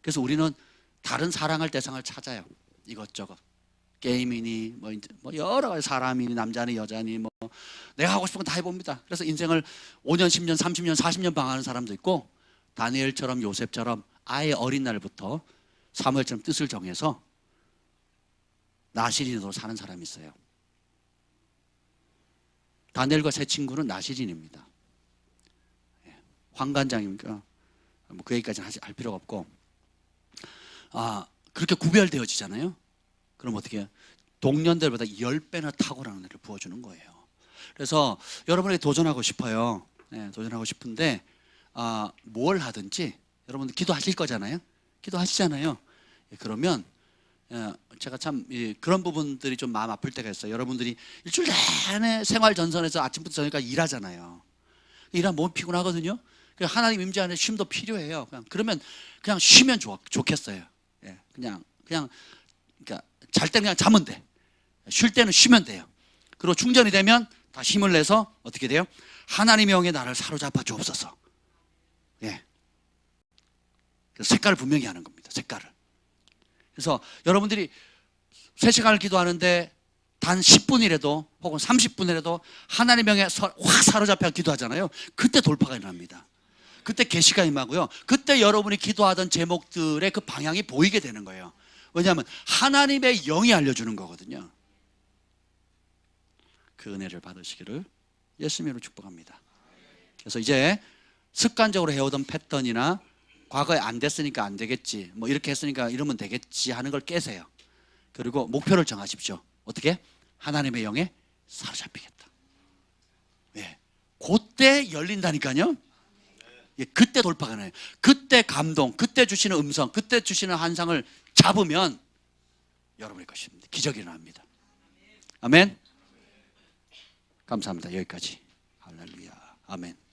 그래서 우리는 다른 사랑할 대상을 찾아요. 이것저것. 게임이니 뭐 여러 가지, 사람이니 남자니 여자니 뭐 내가 하고 싶은 건 다 해봅니다. 그래서 인생을 5년, 10년, 30년, 40년 방황하는 사람도 있고, 다니엘처럼 요셉처럼 아예 어린 날부터 사무엘처럼 뜻을 정해서 나시린으로 사는 사람이 있어요. 다니엘과 세 친구는 나시린입니다. 황관장이니까 뭐 그 얘기까지는 할 필요가 없고, 그렇게 구별되어지잖아요. 그럼 어떻게 해요? 동년들보다 10배나 탁월한 애를 부어주는 거예요. 그래서 여러분에게 도전하고 싶어요. 네, 도전하고 싶은데 뭘 하든지 여러분들 기도하실 거잖아요. 기도하시잖아요. 그러면 제가 참 그런 부분들이 좀 마음 아플 때가 있어요. 여러분들이 일주일 내내 생활 전선에서 아침부터 저녁까지 일하잖아요. 일하면 몸 피곤하거든요. 하나님 임재 안에 쉼도 필요해요. 그러면 그냥 쉬면 좋겠어요. 그냥 그러니까 잘 때는 그냥 자면 돼. 쉴 때는 쉬면 돼요. 그리고 충전이 되면 다 힘을 내서 어떻게 돼요? 하나님의 영에 나를 사로잡아 주옵소서. 그래서 색깔을 분명히 하는 겁니다. 색깔을. 그래서 여러분들이 3시간을 기도하는데 단 10분이라도 혹은 30분이라도 하나님의 영에 확 사로잡혀 기도하잖아요. 그때 돌파가 일어납니다. 그때 계시가 임하고요. 그때 여러분이 기도하던 제목들의 그 방향이 보이게 되는 거예요. 왜냐하면 하나님의 영이 알려주는 거거든요. 그 은혜를 받으시기를 예수님으로 축복합니다. 그래서 이제 습관적으로 해오던 패턴이나 과거에 안 됐으니까 안 되겠지, 뭐 이렇게 했으니까 이러면 되겠지 하는 걸 깨세요. 그리고 목표를 정하십시오. 어떻게? 하나님의 영에 사로잡히겠다. 그때 열린다니까요. 그때 돌파가 나요. 그때 감동, 그때 주시는 음성, 그때 주시는 환상을 잡으면 여러분의 것입니다. 기적이 일어납니다. 아멘. 감사합니다. 여기까지. 할렐루야. 아멘.